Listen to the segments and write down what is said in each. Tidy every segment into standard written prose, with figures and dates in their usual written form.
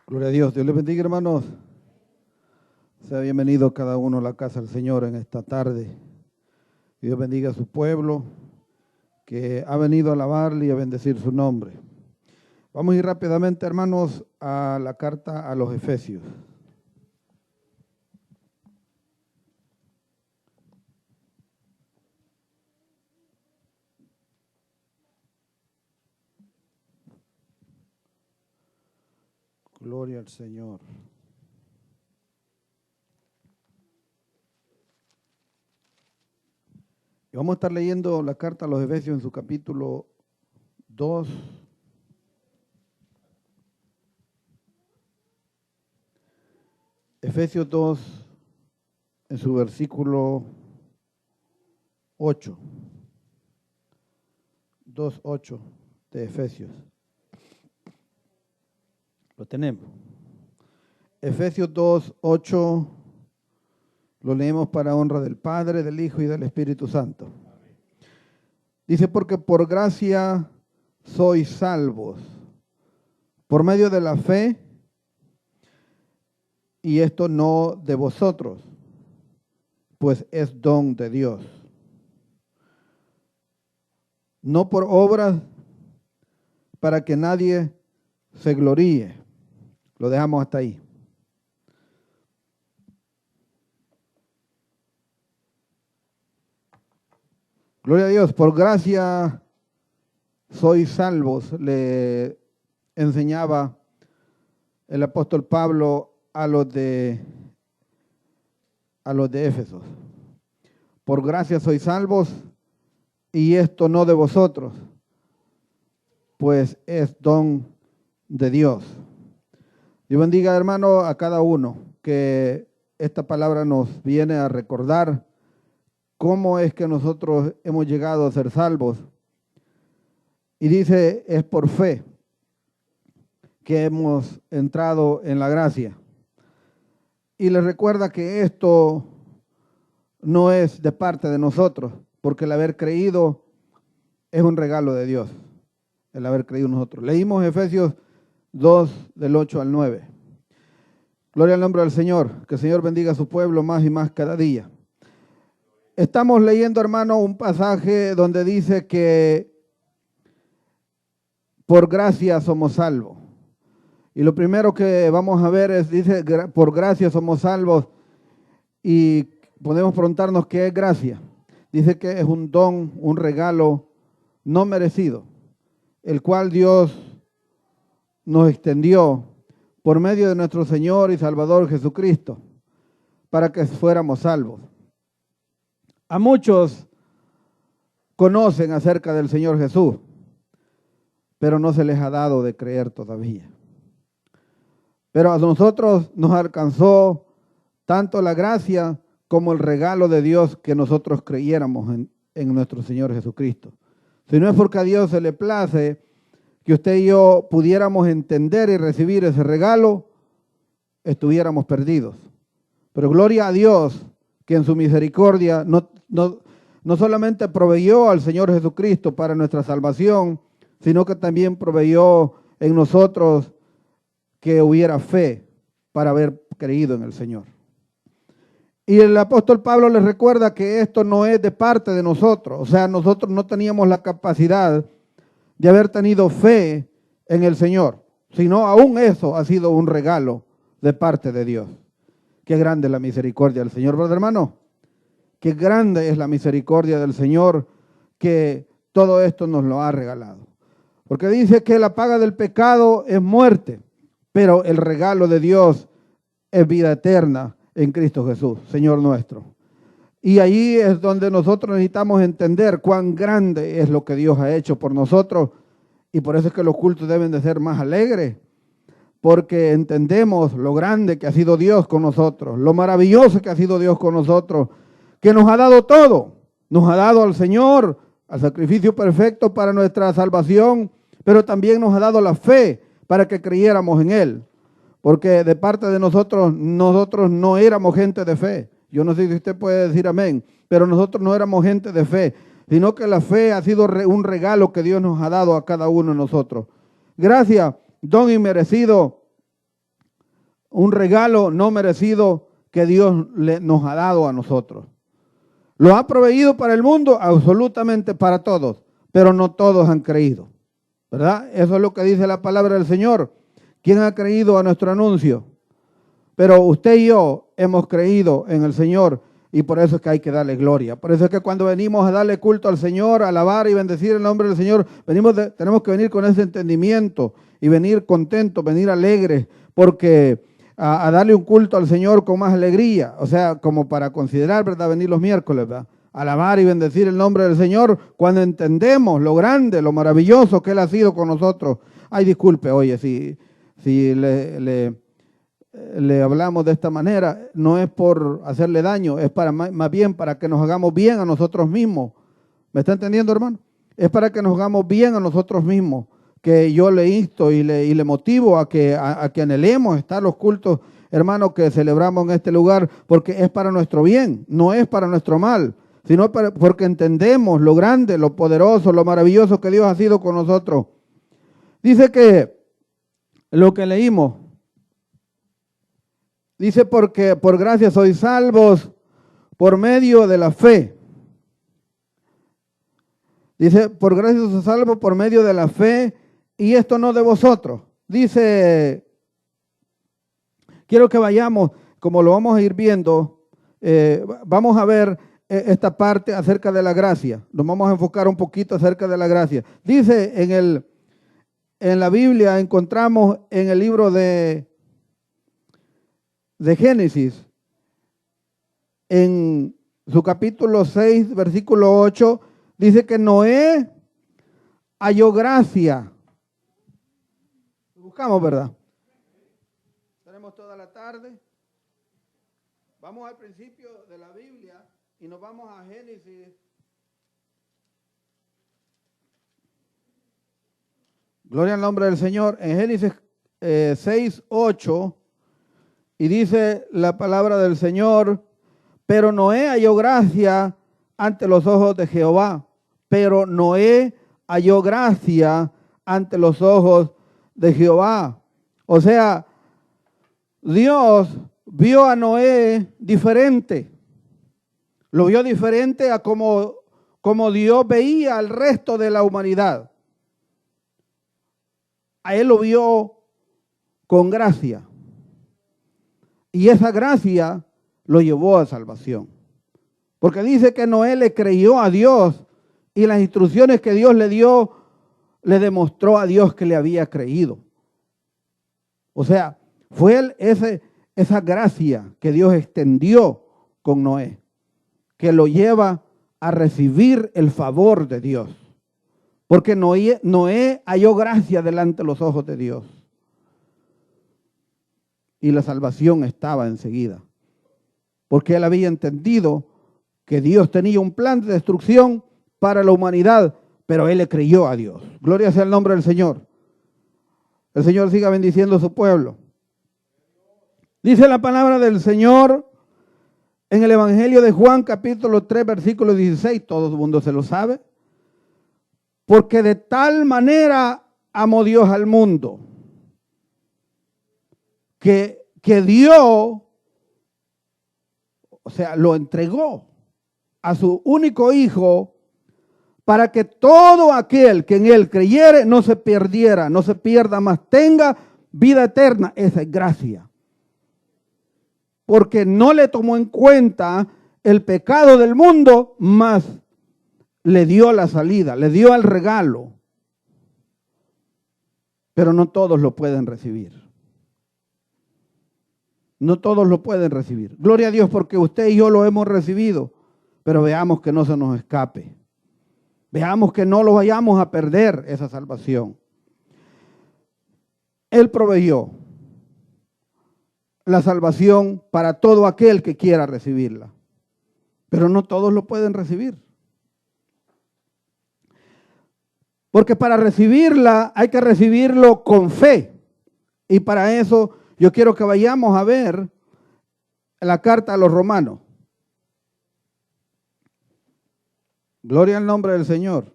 Gloria a Dios. Dios les bendiga, hermanos. Sea bienvenido cada uno a la casa del Señor en esta tarde. Dios bendiga a su pueblo que ha venido a alabarle y a bendecir su nombre. Vamos a ir rápidamente, hermanos, a la carta a los Efesios. Gloria al Señor. Y vamos a estar leyendo la carta a los Efesios en su capítulo 2. Efesios 2, en su versículo 8. 2:8 de Efesios. Lo tenemos. Efesios 2:8 lo leemos para honra del Padre, del Hijo y del Espíritu Santo. Dice, porque por gracia sois salvos, por medio de la fe, y esto no de vosotros, pues es don de Dios. No por obras, para que nadie se gloríe. Lo dejamos hasta ahí. Gloria a Dios, por gracia sois salvos, le enseñaba el apóstol Pablo a los de Éfeso. Por gracia sois salvos, y esto no de vosotros, pues es don de Dios. Dios bendiga, hermano, a cada uno, que esta palabra nos viene a recordar cómo es que nosotros hemos llegado a ser salvos. Y dice, es por fe que hemos entrado en la gracia. Y les recuerda que esto no es de parte de nosotros, porque el haber creído es un regalo de Dios, el haber creído nosotros. Leímos Efesios 2, del 8 al 9. Gloria al nombre del Señor, que el Señor bendiga a su pueblo más y más cada día. Estamos leyendo, hermano, un pasaje donde dice que por gracia somos salvos. Y lo primero que vamos a ver es, dice, por gracia somos salvos, y podemos preguntarnos qué es gracia. Dice que es un don, un regalo no merecido, el cual Dios nos extendió por medio de nuestro Señor y Salvador Jesucristo, para que fuéramos salvos. A muchos conocen acerca del Señor Jesús, pero no se les ha dado de creer todavía. Pero a nosotros nos alcanzó tanto la gracia como el regalo de Dios que nosotros creyéramos en nuestro Señor Jesucristo. Si no es porque a Dios se le place que usted y yo pudiéramos entender y recibir ese regalo, estuviéramos perdidos. Pero gloria a Dios que en su misericordia no solamente proveyó al Señor Jesucristo para nuestra salvación, sino que también proveyó en nosotros que hubiera fe para haber creído en el Señor. Y el apóstol Pablo les recuerda que esto no es de parte de nosotros, o sea, nosotros no teníamos la capacidad de haber tenido fe en el Señor, sino aún eso ha sido un regalo de parte de Dios. Qué grande es la misericordia del Señor, ¿verdad, hermano? Qué grande es la misericordia del Señor, que todo esto nos lo ha regalado. Porque dice que la paga del pecado es muerte, pero el regalo de Dios es vida eterna en Cristo Jesús, Señor nuestro. Y ahí es donde nosotros necesitamos entender cuán grande es lo que Dios ha hecho por nosotros, y por eso es que los cultos deben de ser más alegres, porque entendemos lo grande que ha sido Dios con nosotros, lo maravilloso que ha sido Dios con nosotros, que nos ha dado todo, nos ha dado al Señor, al sacrificio perfecto para nuestra salvación, pero también nos ha dado la fe para que creyéramos en Él, porque de parte de nosotros no éramos gente de fe. Yo no sé si usted puede decir amén, pero nosotros no éramos gente de fe, sino que la fe ha sido un regalo que Dios nos ha dado a cada uno de nosotros. Gracias, don inmerecido, un regalo no merecido que Dios nos ha dado a nosotros. Lo ha proveído para el mundo, absolutamente para todos, pero no todos han creído, ¿verdad? Eso es lo que dice la palabra del Señor. ¿Quién ha creído a nuestro anuncio? Pero usted y yo hemos creído en el Señor y por eso es que hay que darle gloria. Por eso es que cuando venimos a darle culto al Señor, a alabar y bendecir el nombre del Señor, tenemos que venir con ese entendimiento y venir contentos, venir alegres, porque a darle un culto al Señor con más alegría, o sea, como para considerar, ¿verdad?, venir los miércoles, ¿verdad?, alabar y bendecir el nombre del Señor cuando entendemos lo grande, lo maravilloso que Él ha sido con nosotros. Ay, disculpe, oye, si le hablamos de esta manera, no es por hacerle daño, es para más bien para que nos hagamos bien a nosotros mismos. ¿Me está entendiendo, hermano? Es para que nos hagamos bien a nosotros mismos, que yo le insto y le motivo a que anhelemos estar los cultos, hermano, que celebramos en este lugar, porque es para nuestro bien, no es para nuestro mal, sino porque entendemos lo grande, lo poderoso, lo maravilloso que Dios ha sido con nosotros. Dice que lo que leímos, dice, porque por gracia sois salvos por medio de la fe. Dice, por gracia sois salvos por medio de la fe, y esto no de vosotros. Dice, quiero que vayamos, como lo vamos a ir viendo, vamos a ver esta parte acerca de la gracia. Nos vamos a enfocar un poquito acerca de la gracia. Dice en la Biblia, encontramos en el libro de Génesis, en su capítulo 6, versículo 8, dice que Noé halló gracia. Buscamos, ¿verdad? Tenemos toda la tarde. Vamos al principio de la Biblia y nos vamos a Génesis. Gloria al nombre del Señor. En Génesis 6, 8, y dice la palabra del Señor, pero Noé halló gracia ante los ojos de Jehová. Pero Noé halló gracia ante los ojos de Jehová. O sea, Dios vio a Noé diferente. Lo vio diferente a como Dios veía al resto de la humanidad. A él lo vio con gracia. Y esa gracia lo llevó a salvación. Porque dice que Noé le creyó a Dios y las instrucciones que Dios le dio, le demostró a Dios que le había creído. O sea, fue esa gracia que Dios extendió con Noé, que lo lleva a recibir el favor de Dios. Porque Noé halló gracia delante de los ojos de Dios. Y la salvación estaba enseguida. Porque él había entendido que Dios tenía un plan de destrucción para la humanidad, pero él le creyó a Dios. Gloria sea el nombre del Señor. El Señor siga bendiciendo a su pueblo. Dice la palabra del Señor en el Evangelio de Juan, capítulo 3, versículo 16. Todo el mundo se lo sabe. Porque de tal manera amó Dios al mundo, que dio, o sea, lo entregó a su único Hijo, para que todo aquel que en Él creyere no se perdiera, no se pierda, mas tenga vida eterna. Esa es gracia. Porque no le tomó en cuenta el pecado del mundo, mas le dio la salida, le dio el regalo. Pero no todos lo pueden recibir. No todos lo pueden recibir. Gloria a Dios porque usted y yo lo hemos recibido, pero veamos que no se nos escape. Veamos que no lo vayamos a perder esa salvación. Él proveyó la salvación para todo aquel que quiera recibirla, pero no todos lo pueden recibir. Porque para recibirla hay que recibirlo con fe. Y para eso yo quiero que vayamos a ver la carta a los romanos. Gloria al nombre del Señor.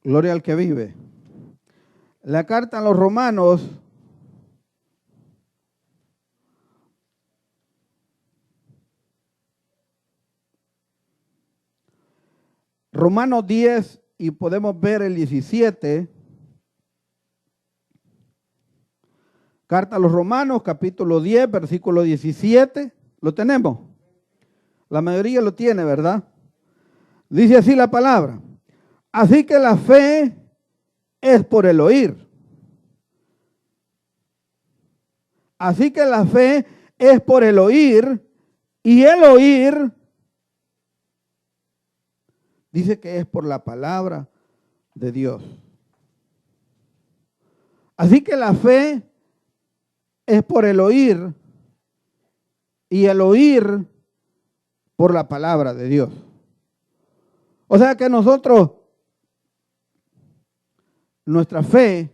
Gloria al que vive. La carta a los Romanos, Romanos 10, y podemos ver el 17. Carta a los Romanos, capítulo 10, versículo 17. ¿Lo tenemos? La mayoría lo tiene, ¿verdad? Dice así la palabra. Así que la fe es por el oír. Así que la fe es por el oír, y el oír dice que es por la palabra de Dios. Así que la fe es por el oír, y el oír por la palabra de Dios. O sea que nosotros, nuestra fe,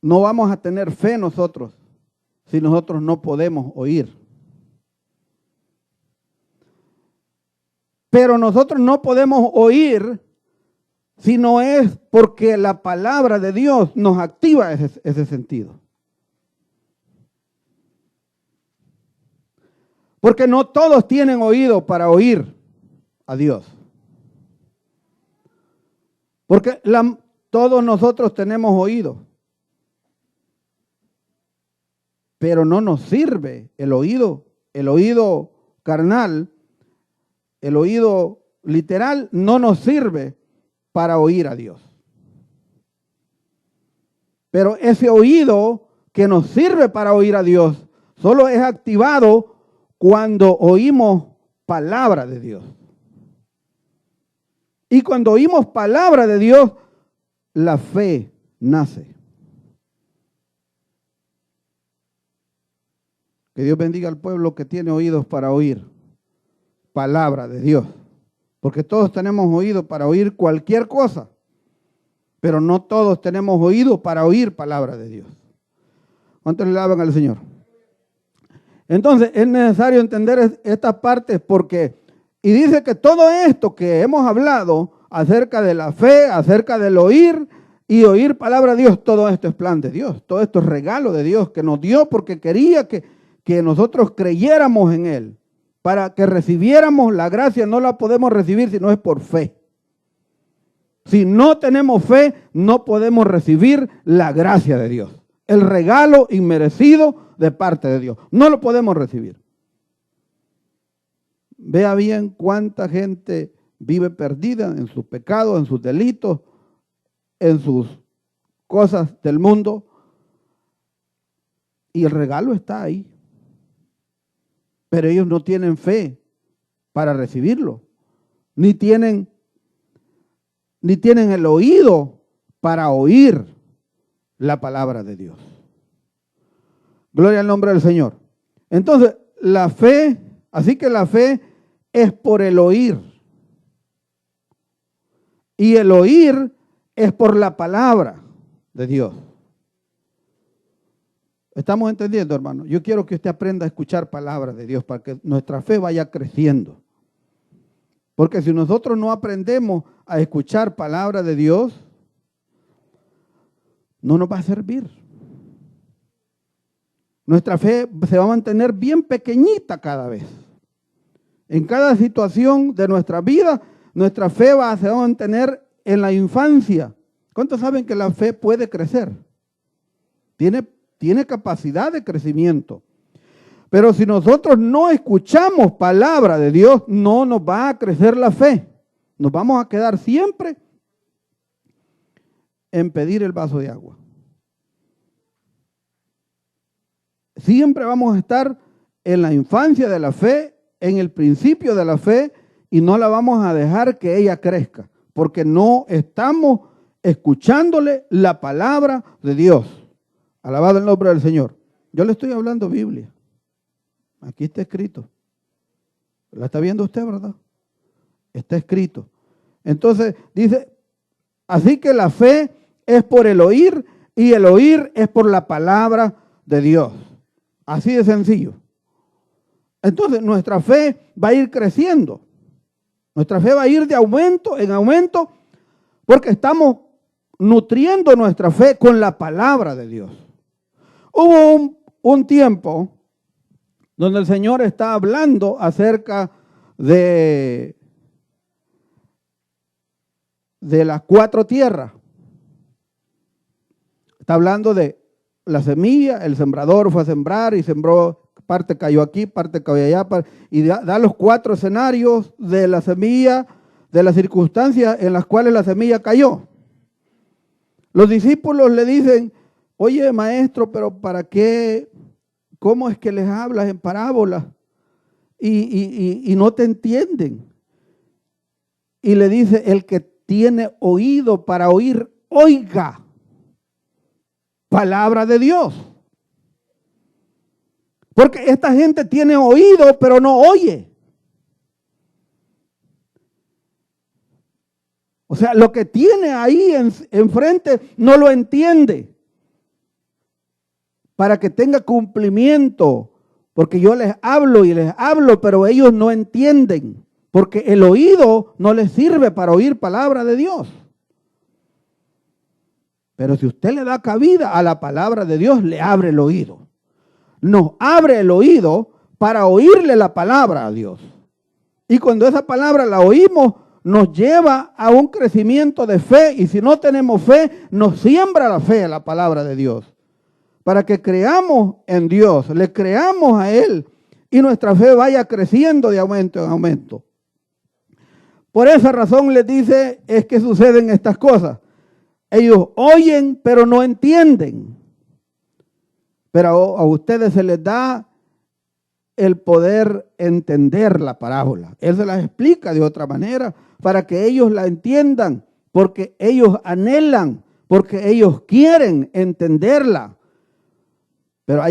no vamos a tener fe nosotros si nosotros no podemos oír. Pero nosotros no podemos oír si no es porque la palabra de Dios nos activa ese sentido. Porque no todos tienen oído para oír a Dios. Porque todos nosotros tenemos oído. Pero no nos sirve el oído carnal, el oído literal no nos sirve para oír a Dios. Pero ese oído que nos sirve para oír a Dios solo es activado cuando oímos palabra de Dios. Y cuando oímos palabra de Dios, la fe nace. Que Dios bendiga al pueblo que tiene oídos para oír palabra de Dios. Porque todos tenemos oído para oír cualquier cosa, pero no todos tenemos oído para oír palabra de Dios. ¿Cuántos le alaban al Señor? Entonces es necesario entender estas partes porque, y dice que todo esto que hemos hablado acerca de la fe, acerca del oír y oír palabra de Dios, todo esto es plan de Dios, todo esto es regalo de Dios que nos dio porque quería que nosotros creyéramos en Él. Para que recibiéramos la gracia, no la podemos recibir si no es por fe. Si no tenemos fe, no podemos recibir la gracia de Dios. El regalo inmerecido de parte de Dios. No lo podemos recibir. Vea bien cuánta gente vive perdida en sus pecados, en sus delitos, en sus cosas del mundo. Y el regalo está ahí. Pero ellos no tienen fe para recibirlo, ni tienen el oído para oír la palabra de Dios. Gloria al nombre del Señor. Entonces, la fe, así que la fe es por el oír. Y el oír es por la palabra de Dios. ¿Estamos entendiendo, hermano? Yo quiero que usted aprenda a escuchar palabras de Dios para que nuestra fe vaya creciendo. Porque si nosotros no aprendemos a escuchar palabras de Dios, no nos va a servir. Nuestra fe se va a mantener bien pequeñita cada vez. En cada situación de nuestra vida, nuestra fe se va a mantener en la infancia. ¿Cuántos saben que la fe puede crecer? Tiene capacidad de crecimiento. Pero si nosotros no escuchamos palabra de Dios, no nos va a crecer la fe. Nos vamos a quedar siempre en pedir el vaso de agua. Siempre vamos a estar en la infancia de la fe, en el principio de la fe, y no la vamos a dejar que ella crezca, porque no estamos escuchándole la palabra de Dios. Alabado el nombre del Señor. Yo le estoy hablando Biblia. Aquí está escrito. ¿La está viendo usted, verdad? Está escrito. Entonces dice, así que la fe es por el oír y el oír es por la palabra de Dios. Así de sencillo. Entonces nuestra fe va a ir creciendo. Nuestra fe va a ir de aumento en aumento porque estamos nutriendo nuestra fe con la palabra de Dios. Hubo un tiempo donde el Señor está hablando acerca de las 4 tierras. Está hablando de la semilla, el sembrador fue a sembrar y sembró, parte cayó aquí, parte cayó allá, y da los 4 escenarios de la semilla, de las circunstancias en las cuales la semilla cayó. Los discípulos le dicen, oye maestro, pero ¿para qué? ¿Cómo es que les hablas en parábolas y no te entienden? Y le dice, el que tiene oído para oír, oiga. Palabra de Dios. Porque esta gente tiene oído, pero no oye. O sea, lo que tiene ahí enfrente no lo entiende. Para que tenga cumplimiento. Porque yo les hablo, pero ellos no entienden. Porque el oído no les sirve para oír palabra de Dios. Pero si usted le da cabida a la palabra de Dios, le abre el oído. Nos abre el oído para oírle la palabra a Dios. Y cuando esa palabra la oímos, nos lleva a un crecimiento de fe. Y si no tenemos fe, nos siembra la fe a la palabra de Dios. Para que creamos en Dios, le creamos a Él y nuestra fe vaya creciendo de aumento en aumento. Por esa razón les dice, es que suceden estas cosas. Ellos oyen, pero no entienden. Pero a ustedes se les da el poder entender la parábola. Él se las explica de otra manera para que ellos la entiendan, porque ellos anhelan, porque ellos quieren entenderla. Pero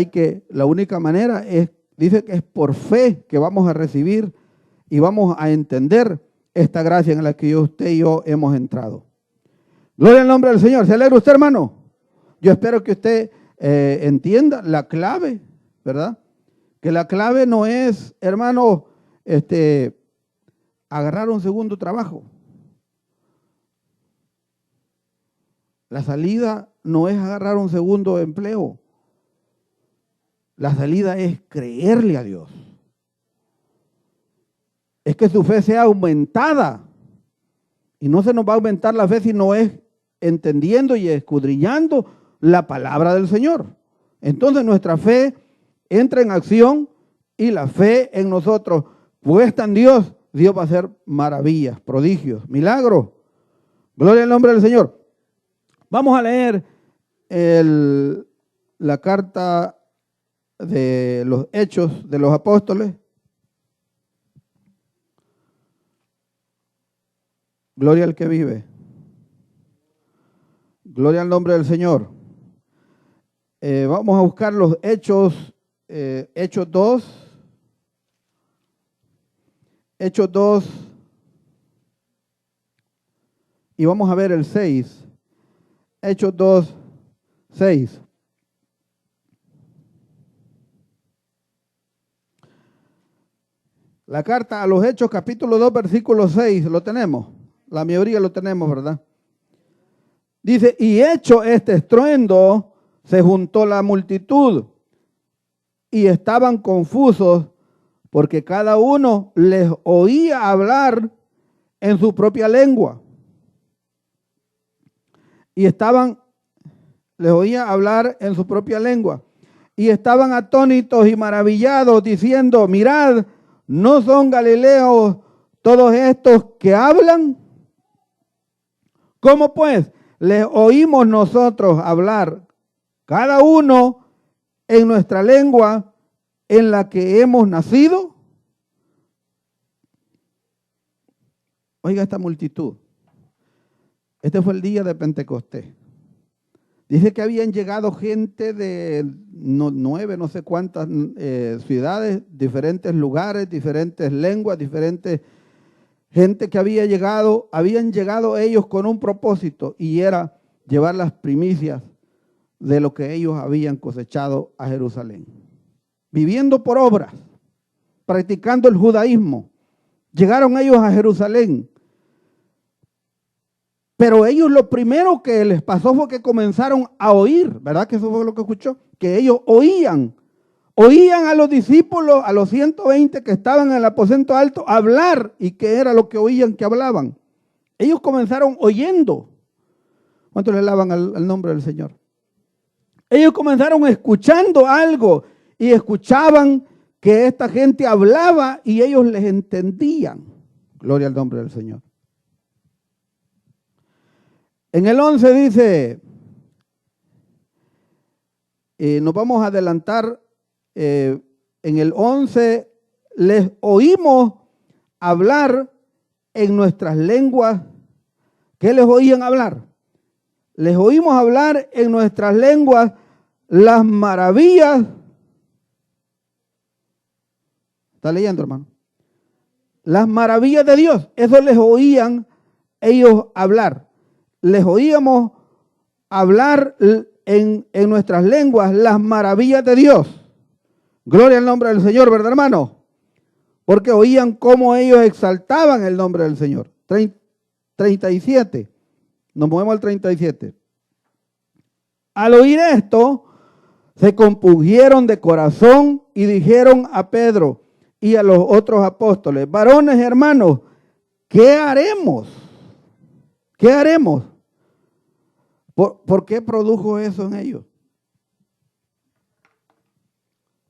la única manera es, dice que es por fe que vamos a recibir y vamos a entender esta gracia en la que usted y yo hemos entrado. Gloria al nombre del Señor. ¿Se alegra usted, hermano? Yo espero que usted entienda la clave, ¿verdad? Que la clave no es, hermano, agarrar un segundo trabajo. La salida no es agarrar un segundo empleo. La salida es creerle a Dios. Es que su fe sea aumentada. Y no se nos va a aumentar la fe si no es entendiendo y escudriñando la palabra del Señor. Entonces nuestra fe entra en acción y la fe en nosotros puesta en Dios, Dios va a hacer maravillas, prodigios, milagros. Gloria al nombre del Señor. Vamos a leer la carta de los Hechos de los Apóstoles. Gloria al que vive. Gloria al nombre del Señor. Vamos a buscar los Hechos, Hechos 2. Hechos 2. Y vamos a ver el 6. Hechos 2, 6. La carta a los Hechos, capítulo 2, versículo 6. ¿Lo tenemos? La mayoría lo tenemos, ¿verdad? Dice, y hecho este estruendo, se juntó la multitud y estaban confusos porque cada uno les oía hablar en su propia lengua. Les oía hablar en su propia lengua. Y estaban atónitos y maravillados diciendo, mirad, ¿no son galileos todos estos que hablan? ¿Cómo pues les oímos nosotros hablar, cada uno en nuestra lengua en la que hemos nacido? Oiga esta multitud. Este fue el día de Pentecostés. Dice que habían llegado gente de 9, no sé cuántas ciudades, diferentes lugares, diferentes lenguas, diferentes gente que habían llegado ellos con un propósito y era llevar las primicias de lo que ellos habían cosechado a Jerusalén. Viviendo por obras, practicando el judaísmo, llegaron ellos a Jerusalén. Pero ellos lo primero que les pasó fue que comenzaron a oír, ¿verdad? Que eso fue lo que escuchó, que ellos oían a los discípulos, a los 120 que estaban en el aposento alto, hablar. ¿Y qué era lo que oían que hablaban? Ellos comenzaron oyendo. ¿Cuánto le alaban al nombre del Señor? Ellos comenzaron escuchando algo y escuchaban que esta gente hablaba y ellos les entendían. Gloria al nombre del Señor. En el 11 dice, nos vamos a adelantar, en el 11 les oímos hablar en nuestras lenguas. ¿Qué les oían hablar? Les oímos hablar en nuestras lenguas las maravillas. ¿Está leyendo, hermano? Las maravillas de Dios. Eso les oían ellos hablar. Les oíamos hablar en nuestras lenguas las maravillas de Dios. Gloria al nombre del Señor, ¿verdad, hermano? Porque oían cómo ellos exaltaban el nombre del Señor. 37. Nos movemos al 37. Al oír esto, se compungieron de corazón y dijeron a Pedro y a los otros apóstoles: varones hermanos, ¿qué haremos? ¿Qué haremos? ¿Por qué produjo eso en ellos?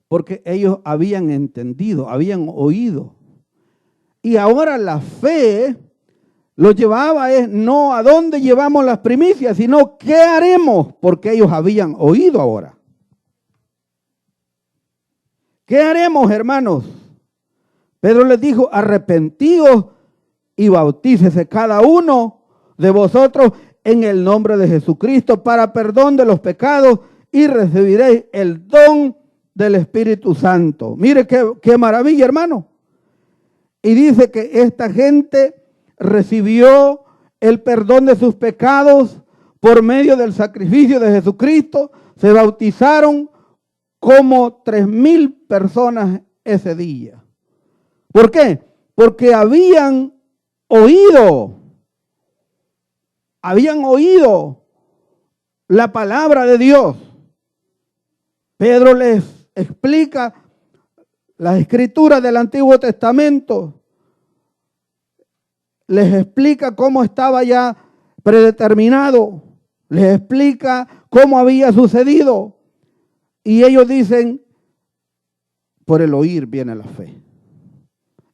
Porque ellos habían entendido, habían oído. Y ahora la fe los llevaba no a dónde llevamos las primicias, sino qué haremos, porque ellos habían oído ahora. ¿Qué haremos, hermanos? Pedro les dijo: arrepentidos y bautícese cada uno de vosotros en el nombre de Jesucristo para perdón de los pecados y recibiréis el don del Espíritu Santo. Mire qué maravilla, hermano. Y dice que esta gente recibió el perdón de sus pecados por medio del sacrificio de Jesucristo. Se bautizaron como 3,000 personas ese día. ¿Por qué? Porque habían oído la palabra de Dios. Pedro les explica las escrituras del Antiguo Testamento. Les explica cómo estaba ya predeterminado. Les explica cómo había sucedido. Y ellos dicen: por el oír viene la fe.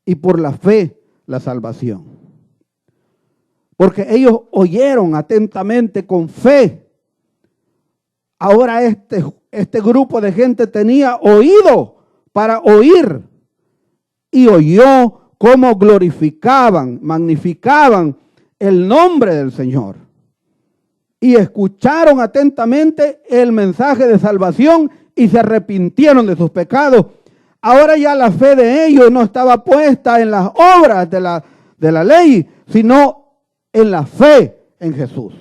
Y por la fe la salvación. Porque ellos oyeron atentamente con fe. Ahora este grupo de gente tenía oído para oír. Y oyó cómo glorificaban, magnificaban el nombre del Señor. Y escucharon atentamente el mensaje de salvación y se arrepintieron de sus pecados. Ahora ya la fe de ellos no estaba puesta en las obras de la ley, sino en la fe en Jesús.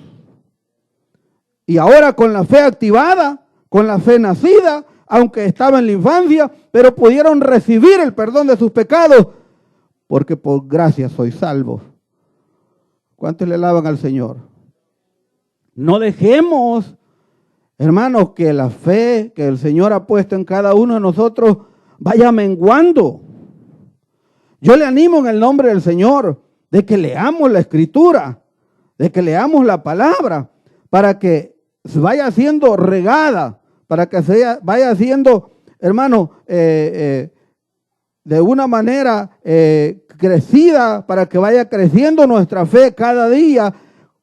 Y ahora con la fe activada, con la fe nacida, aunque estaba en la infancia, pero pudieron recibir el perdón de sus pecados, porque por gracia sois salvos. ¿Cuántos le alaban al Señor? No dejemos, hermanos, que la fe que el Señor ha puesto en cada uno de nosotros vaya menguando. Yo le animo en el nombre del Señor de que leamos la Escritura, de que leamos la palabra, para que vaya siendo regada, para que vaya siendo, hermano, de una manera crecida, para que vaya creciendo nuestra fe cada día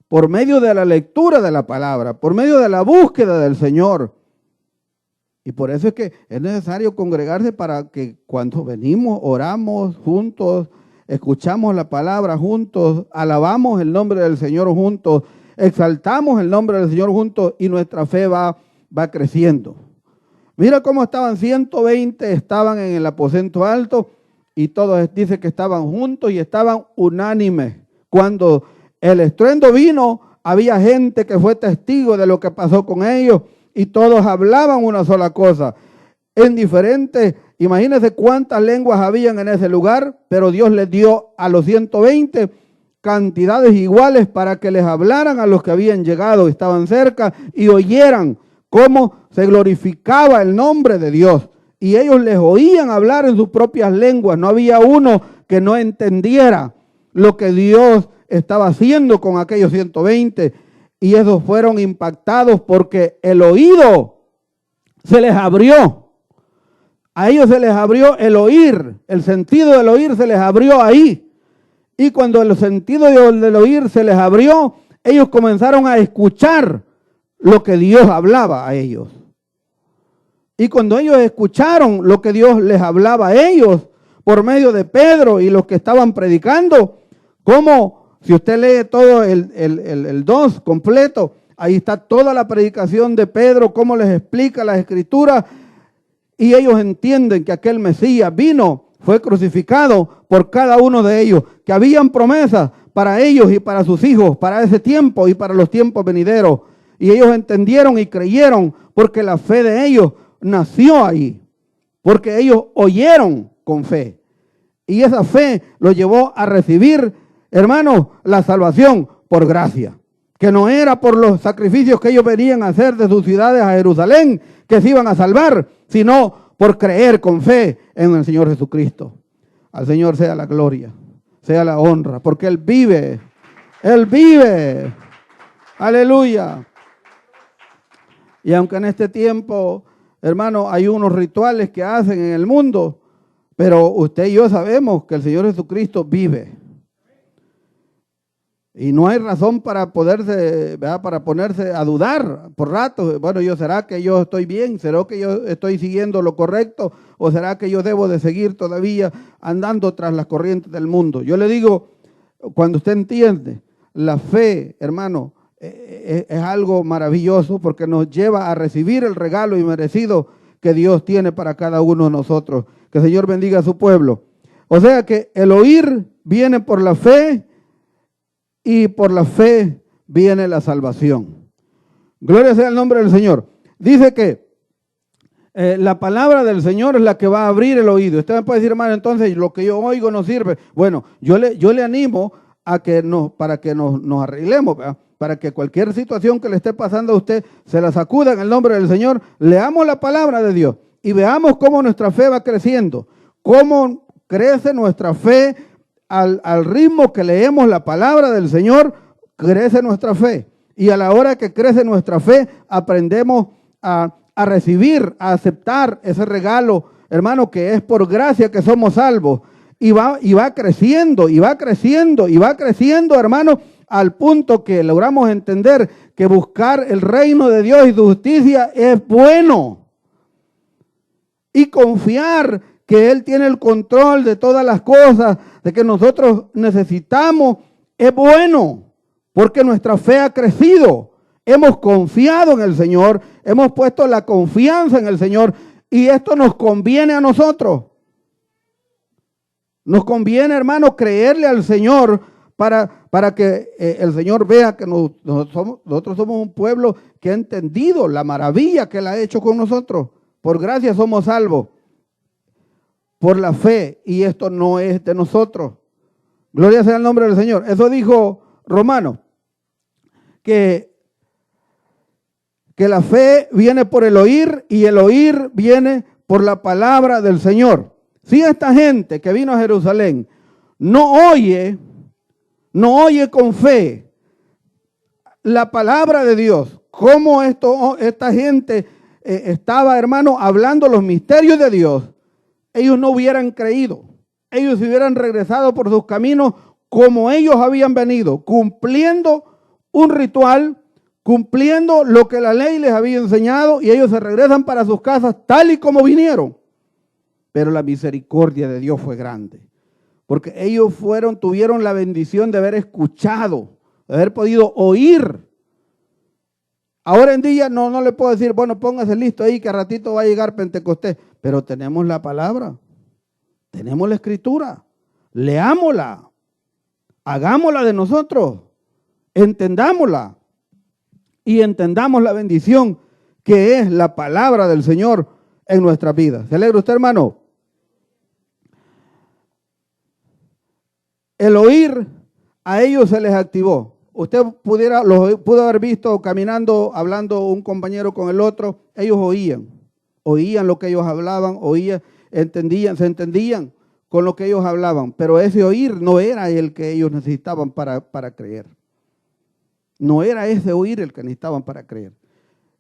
por medio de la lectura de la palabra, por medio de la búsqueda del Señor. Y por eso es que es necesario congregarse para que cuando venimos, oramos juntos, escuchamos la palabra juntos, alabamos el nombre del Señor juntos, exaltamos el nombre del Señor juntos y nuestra fe va creciendo. Mira cómo estaban 120, estaban en el aposento alto y todos dice que estaban juntos y estaban unánimes. Cuando el estruendo vino, había gente que fue testigo de lo que pasó con ellos y todos hablaban una sola cosa. En diferentes, imagínense cuántas lenguas habían en ese lugar, pero Dios les dio a los 120 cantidades iguales para que les hablaran a los que habían llegado, estaban cerca, y oyeran cómo se glorificaba el nombre de Dios. Y ellos les oían hablar en sus propias lenguas. No había uno que no entendiera lo que Dios estaba haciendo con aquellos 120. Y esos fueron impactados porque el oído se les abrió. A ellos se les abrió el oír. El sentido del oír se les abrió ahí. Y cuando el sentido del oír se les abrió, ellos comenzaron a escuchar lo que Dios hablaba a ellos. Y cuando ellos escucharon lo que Dios les hablaba a ellos por medio de Pedro y los que estaban predicando, como si usted lee todo el 2 completo, ahí está toda la predicación de Pedro, cómo les explica las escrituras, y ellos entienden que aquel Mesías vino, fue crucificado por cada uno de ellos, que habían promesas para ellos y para sus hijos, para ese tiempo y para los tiempos venideros. Y ellos entendieron y creyeron porque la fe de ellos nació ahí, porque ellos oyeron con fe. Y esa fe los llevó a recibir, hermanos, la salvación por gracia. Que no era por los sacrificios que ellos venían a hacer de sus ciudades a Jerusalén, que se iban a salvar, sino por creer con fe en el Señor Jesucristo. Al Señor sea la gloria, sea la honra, porque Él vive. Él vive. Aleluya. Y aunque en este tiempo, hermano, hay unos rituales que hacen en el mundo, pero usted y yo sabemos que el Señor Jesucristo vive. Y no hay razón para ponerse a dudar por rato. Bueno, ¿será que yo estoy bien? ¿Será que yo estoy siguiendo lo correcto? ¿O será que yo debo de seguir todavía andando tras las corrientes del mundo? Yo le digo, cuando usted entiende, la fe, hermano, es algo maravilloso porque nos lleva a recibir el regalo inmerecido que Dios tiene para cada uno de nosotros. Que el Señor bendiga a su pueblo. O sea que el oír viene por la fe y por la fe viene la salvación. Gloria sea el nombre del Señor. Dice que la palabra del Señor es la que va a abrir el oído. Usted me puede decir, hermano, entonces lo que yo oigo no sirve. Bueno, yo le animo a que para que nos arreglemos, ¿verdad? Para que cualquier situación que le esté pasando a usted se la sacuda en el nombre del Señor. Leamos la palabra de Dios y veamos cómo nuestra fe va creciendo, cómo crece nuestra fe al ritmo que leemos la palabra del Señor, crece nuestra fe. Y a la hora que crece nuestra fe, aprendemos a recibir, a aceptar ese regalo, hermano, que es por gracia que somos salvos. Y va creciendo, y va creciendo, y va creciendo, hermano, al punto que logramos entender que buscar el reino de Dios y su justicia es bueno. Y confiar que Él tiene el control de todas las cosas, de que nosotros necesitamos, es bueno, porque nuestra fe ha crecido. Hemos confiado en el Señor, hemos puesto la confianza en el Señor, y esto nos conviene a nosotros. Nos conviene, hermano, creerle al Señor para que el Señor vea que nosotros somos un pueblo que ha entendido la maravilla que Él ha hecho con nosotros. Por gracia somos salvos, por la fe, y esto no es de nosotros. Gloria sea el nombre del Señor. Eso dijo Romano, que la fe viene por el oír y el oír viene por la palabra del Señor. Si esta gente que vino a Jerusalén no oye con fe la palabra de Dios, cómo esta gente estaba, hermano, hablando los misterios de Dios, ellos no hubieran creído. Ellos se hubieran regresado por sus caminos como ellos habían venido, cumpliendo un ritual, cumpliendo lo que la ley les había enseñado, y ellos se regresan para sus casas tal y como vinieron. Pero la misericordia de Dios fue grande, porque ellos tuvieron la bendición de haber escuchado, de haber podido oír. Ahora en día no le puedo decir, bueno, póngase listo ahí que a ratito va a llegar Pentecostés, pero tenemos la palabra, tenemos la escritura, leámosla, hagámosla de nosotros, entendámosla y entendamos la bendición que es la palabra del Señor en nuestras vidas. ¿Se alegra usted, hermano? El oír a ellos se les activó. Usted pudo haber visto caminando, hablando un compañero con el otro, ellos oían lo que ellos hablaban, se entendían con lo que ellos hablaban, pero ese oír no era el que ellos necesitaban para creer. No era ese oír el que necesitaban para creer.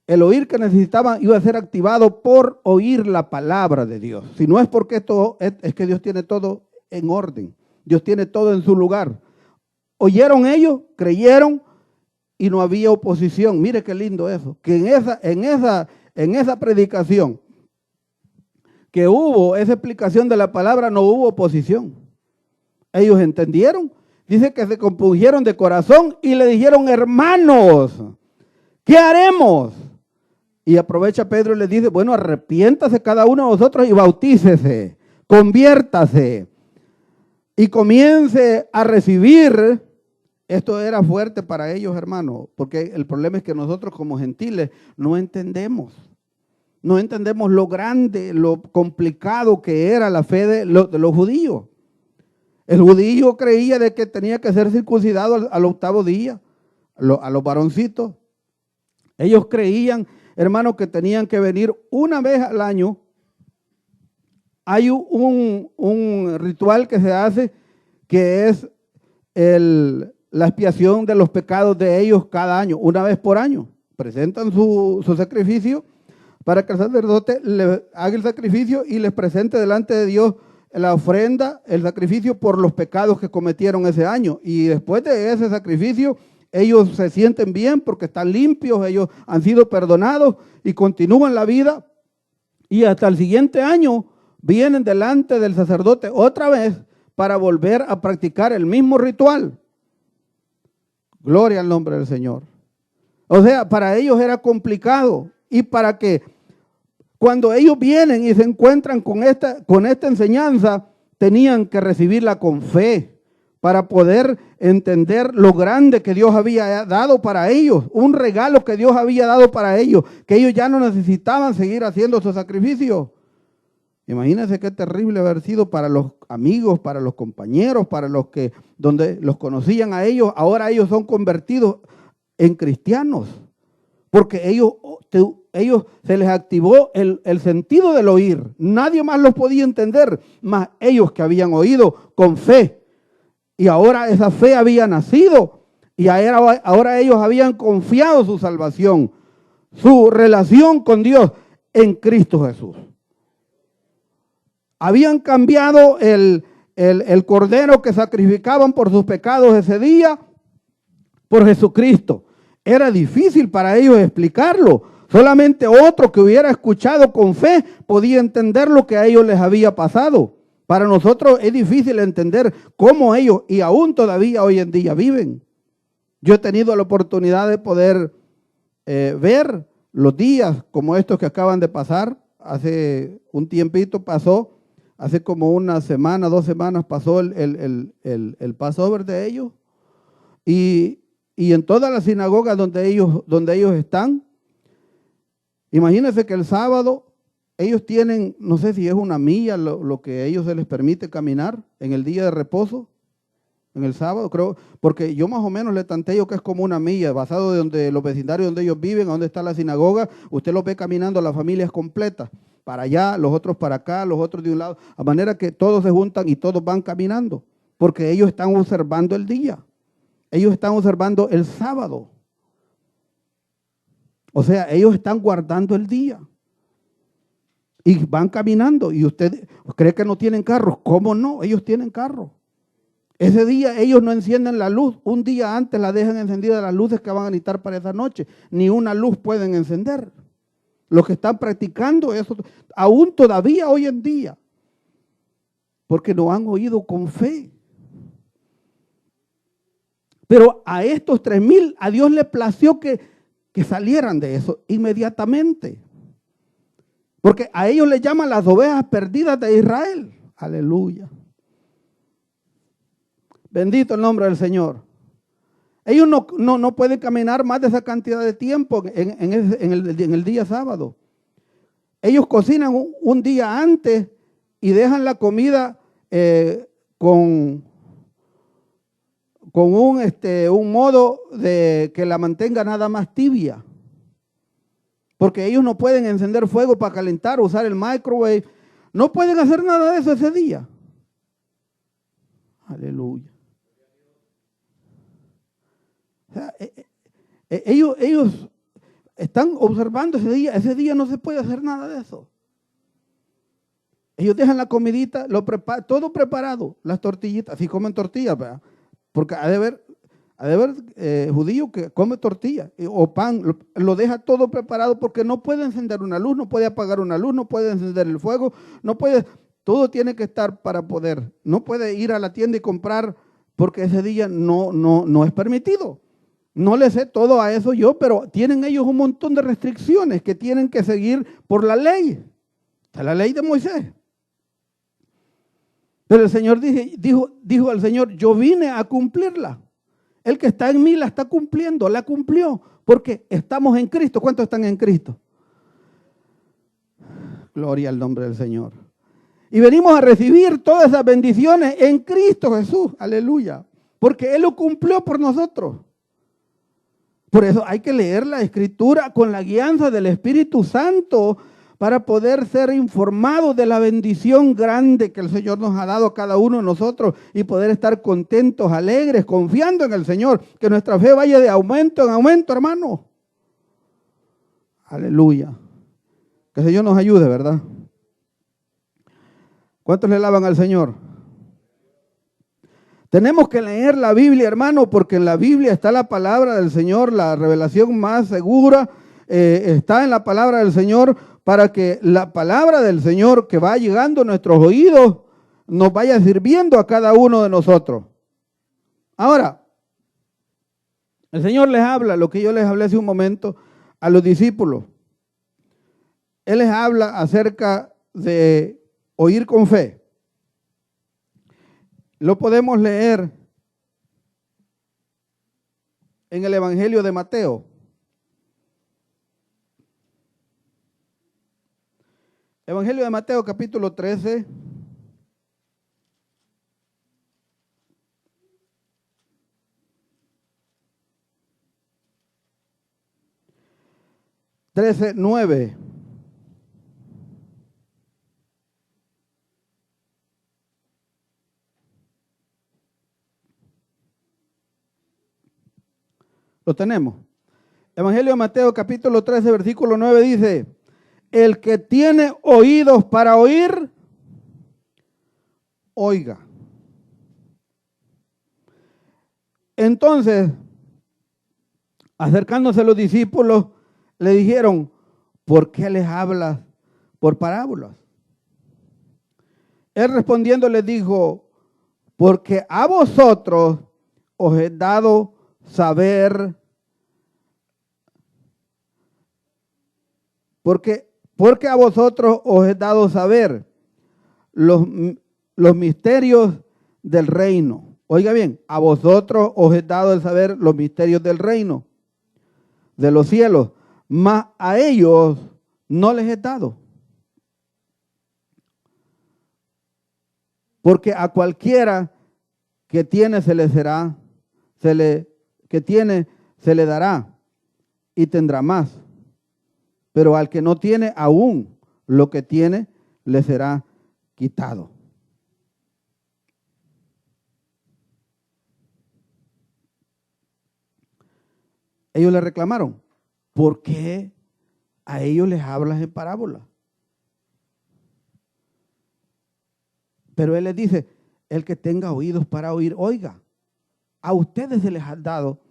El oír que necesitaban iba a ser activado por oír la palabra de Dios. Si no es porque esto es que Dios tiene todo en orden, Dios tiene todo en su lugar. Oyeron ellos, creyeron y no había oposición. Mire qué lindo eso, que en esa predicación que hubo, esa explicación de la palabra, no hubo oposición. Ellos entendieron, dice que se compungieron de corazón y le dijeron, hermanos, ¿qué haremos? Y aprovecha Pedro y le dice, bueno, arrepiéntase cada uno de vosotros y bautícese, conviértase y comience a recibir. Esto era fuerte para ellos, hermanos, porque el problema es que nosotros como gentiles no entendemos lo grande, lo complicado que era la fe de los judíos. El judío creía de que tenía que ser circuncidado al 8º día, a los varoncitos. Ellos creían, hermanos, que tenían que venir una vez al año. Hay un ritual que se hace que es la expiación de los pecados de ellos cada año, una vez por año. Presentan su sacrificio para que el sacerdote le haga el sacrificio y les presente delante de Dios la ofrenda, el sacrificio por los pecados que cometieron ese año. Y después de ese sacrificio, ellos se sienten bien porque están limpios, ellos han sido perdonados y continúan la vida. Y hasta el siguiente año vienen delante del sacerdote otra vez para volver a practicar el mismo ritual. Gloria al nombre del Señor. O sea, para ellos era complicado. Y para que cuando ellos vienen y se encuentran con esta enseñanza, tenían que recibirla con fe para poder entender lo grande que Dios había dado para ellos, un regalo que Dios había dado para ellos, que ellos ya no necesitaban seguir haciendo su sacrificio. Imagínense qué terrible haber sido para los amigos, para los compañeros, para los que donde los conocían a ellos. Ahora ellos son convertidos en cristianos, porque ellos se les activó el sentido del oír. Nadie más los podía entender, más ellos que habían oído con fe. Y ahora esa fe había nacido y ahora ellos habían confiado su salvación, su relación con Dios en Cristo Jesús. Habían cambiado el cordero que sacrificaban por sus pecados ese día por Jesucristo. Era difícil para ellos explicarlo. Solamente otro que hubiera escuchado con fe podía entender lo que a ellos les había pasado. Para nosotros es difícil entender cómo ellos, y aún todavía hoy en día, viven. Yo he tenido la oportunidad de poder ver los días como estos que acaban de pasar. Hace un tiempito pasó, hace como una semana, 2 semanas pasó el Passover de ellos. Y en todas las sinagogas donde ellos están, imagínense que el sábado ellos tienen, no sé si es una milla lo que a ellos se les permite caminar en el día de reposo, en el sábado, creo, porque yo más o menos le tanteo que es como una milla, basado de donde los vecindarios donde ellos viven, a donde está la sinagoga, usted los ve caminando las familias completas, para allá, los otros para acá, los otros de un lado, a manera que todos se juntan y todos van caminando, porque ellos están observando el día. Ellos están observando el sábado. O sea, ellos están guardando el día. Y van caminando. Y usted cree que no tienen carros. ¿Cómo no? Ellos tienen carros. Ese día ellos no encienden la luz. Un día antes la dejan encendida las luces que van a necesitar para esa noche. Ni una luz pueden encender. Los que están practicando eso, aún todavía hoy en día. Porque no han oído con fe. Pero a estos 3,000, a Dios le plació que salieran de eso inmediatamente. Porque a ellos les llaman las ovejas perdidas de Israel. Aleluya. Bendito el nombre del Señor. Ellos no pueden caminar más de esa cantidad de tiempo en el día sábado. Ellos cocinan un día antes y dejan la comida con con un modo de que la mantenga nada más tibia. Porque ellos no pueden encender fuego para calentar, usar el microwave. No pueden hacer nada de eso ese día. Aleluya. O sea, ellos están observando ese día no se puede hacer nada de eso. Ellos dejan la comidita, todo preparado, las tortillitas, así comen tortillas, ¿verdad? Porque ha de haber judío que come tortilla o pan, lo deja todo preparado porque no puede encender una luz, no puede apagar una luz, no puede encender el fuego, no puede, todo tiene que estar para poder, no puede ir a la tienda y comprar porque ese día no es permitido. No le sé todo a eso yo, pero tienen ellos un montón de restricciones que tienen que seguir por la ley. Está la ley de Moisés. Pero el Señor dijo al Señor, yo vine a cumplirla. El que está en mí la está cumpliendo, la cumplió, porque estamos en Cristo. ¿Cuántos están en Cristo? Gloria al nombre del Señor. Y venimos a recibir todas esas bendiciones en Cristo Jesús. Aleluya. Porque Él lo cumplió por nosotros. Por eso hay que leer la Escritura con la guianza del Espíritu Santo para poder ser informados de la bendición grande que el Señor nos ha dado a cada uno de nosotros y poder estar contentos, alegres, confiando en el Señor. Que nuestra fe vaya de aumento en aumento, hermano. Aleluya. Que el Señor nos ayude, ¿verdad? ¿Cuántos le alaban al Señor? Tenemos que leer la Biblia, hermano, porque en la Biblia está la palabra del Señor, la revelación más segura está en la palabra del Señor, para que la palabra del Señor que va llegando a nuestros oídos nos vaya sirviendo a cada uno de nosotros. Ahora, el Señor les habla, lo que yo les hablé hace un momento, a los discípulos. Él les habla acerca de oír con fe. Lo podemos leer en el Evangelio de Mateo. Evangelio de Mateo, capítulo 13. Trece, 9. Lo tenemos. Evangelio de Mateo, capítulo 13, versículo 9 dice: el que tiene oídos para oír, oiga. Entonces, acercándose los discípulos, le dijeron: ¿por qué les hablas por parábolas? Él respondiendo les dijo: porque a vosotros os he dado saber, porque a vosotros os he dado saber los misterios del reino. Oiga bien, a vosotros os he dado el saber los misterios del reino, de los cielos, mas a ellos no les he dado. Porque a cualquiera que tiene se le será, que tiene se le dará y tendrá más. Pero al que no tiene, aún lo que tiene le será quitado. Ellos le reclamaron: ¿por qué a ellos les hablas en parábola? Pero él les dice: el que tenga oídos para oír, oiga. A ustedes se les ha dado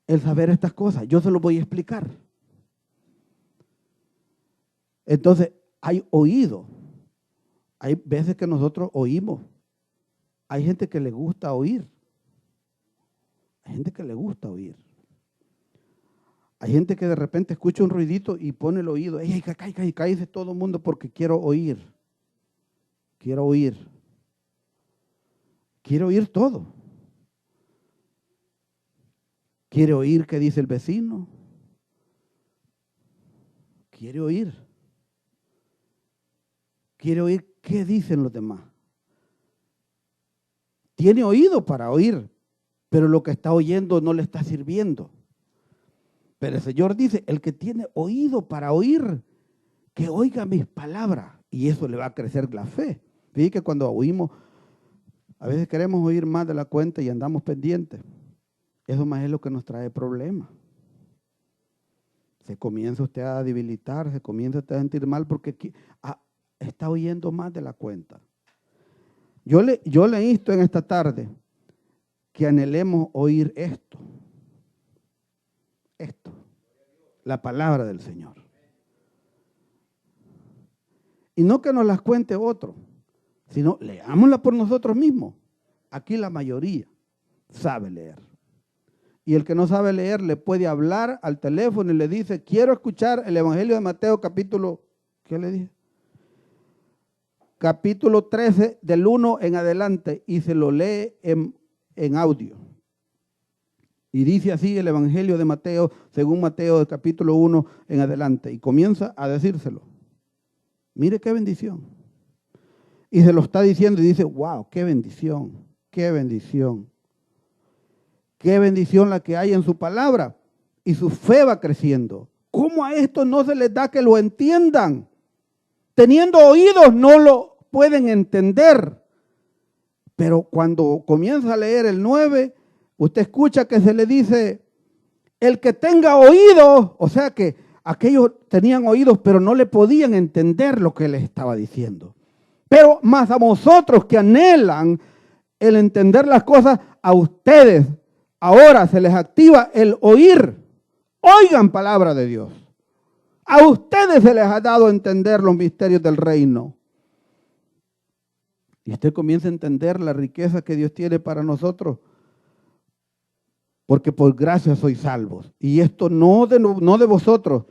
el saber estas cosas. Yo se los voy a explicar. Entonces, hay oído. Hay veces que nosotros oímos. Hay gente que le gusta oír. Hay gente que le gusta oír. Hay gente que de repente escucha un ruidito y pone el oído. ¡Ey, cállese todo el mundo porque quiero oír! Quiero oír. Quiero oír todo. Quiere oír qué dice el vecino. Quiere oír. Quiere oír qué dicen los demás. Tiene oído para oír. pero lo que está oyendo no le está sirviendo. Pero el Señor dice, el que tiene oído para oír, que oiga mis palabras, y eso le va a crecer la fe. Fíjate que cuando oímos, a veces queremos oír más de la cuenta y andamos pendientes. Eso más es lo que nos trae problemas. Se comienza usted a debilitar, se comienza usted a sentir mal porque está oyendo más de la cuenta. Yo le insto en esta tarde que anhelemos oír esto, la palabra del Señor. Y no que nos las cuente otro, sino leámosla por nosotros mismos. Aquí la mayoría sabe leer. Y el que no sabe leer le puede hablar al teléfono y le dice, quiero escuchar el Evangelio de Mateo capítulo, ¿qué le dije? Capítulo 13 del 1 en adelante y se lo lee en audio. Y dice así el Evangelio de Mateo, según Mateo, del capítulo 1 en adelante. Y comienza a decírselo. Mire qué bendición. Y se lo está diciendo y dice, wow, qué bendición, qué bendición. Qué bendición la que hay en su palabra. Y su fe va creciendo. ¿Cómo a esto no se les da que lo entiendan? Teniendo oídos no lo pueden entender. Pero cuando comienza a leer el 9, usted escucha que se le dice, el que tenga oídos, o sea que aquellos tenían oídos, pero no le podían entender lo que les estaba diciendo. Pero más a vosotros que anhelan el entender las cosas, a ustedes ahora se les activa el oír. Oigan palabra de Dios. A ustedes se les ha dado a entender los misterios del reino. Y usted comienza a entender la riqueza que Dios tiene para nosotros. Porque por gracia sois salvos. Y esto no de vosotros.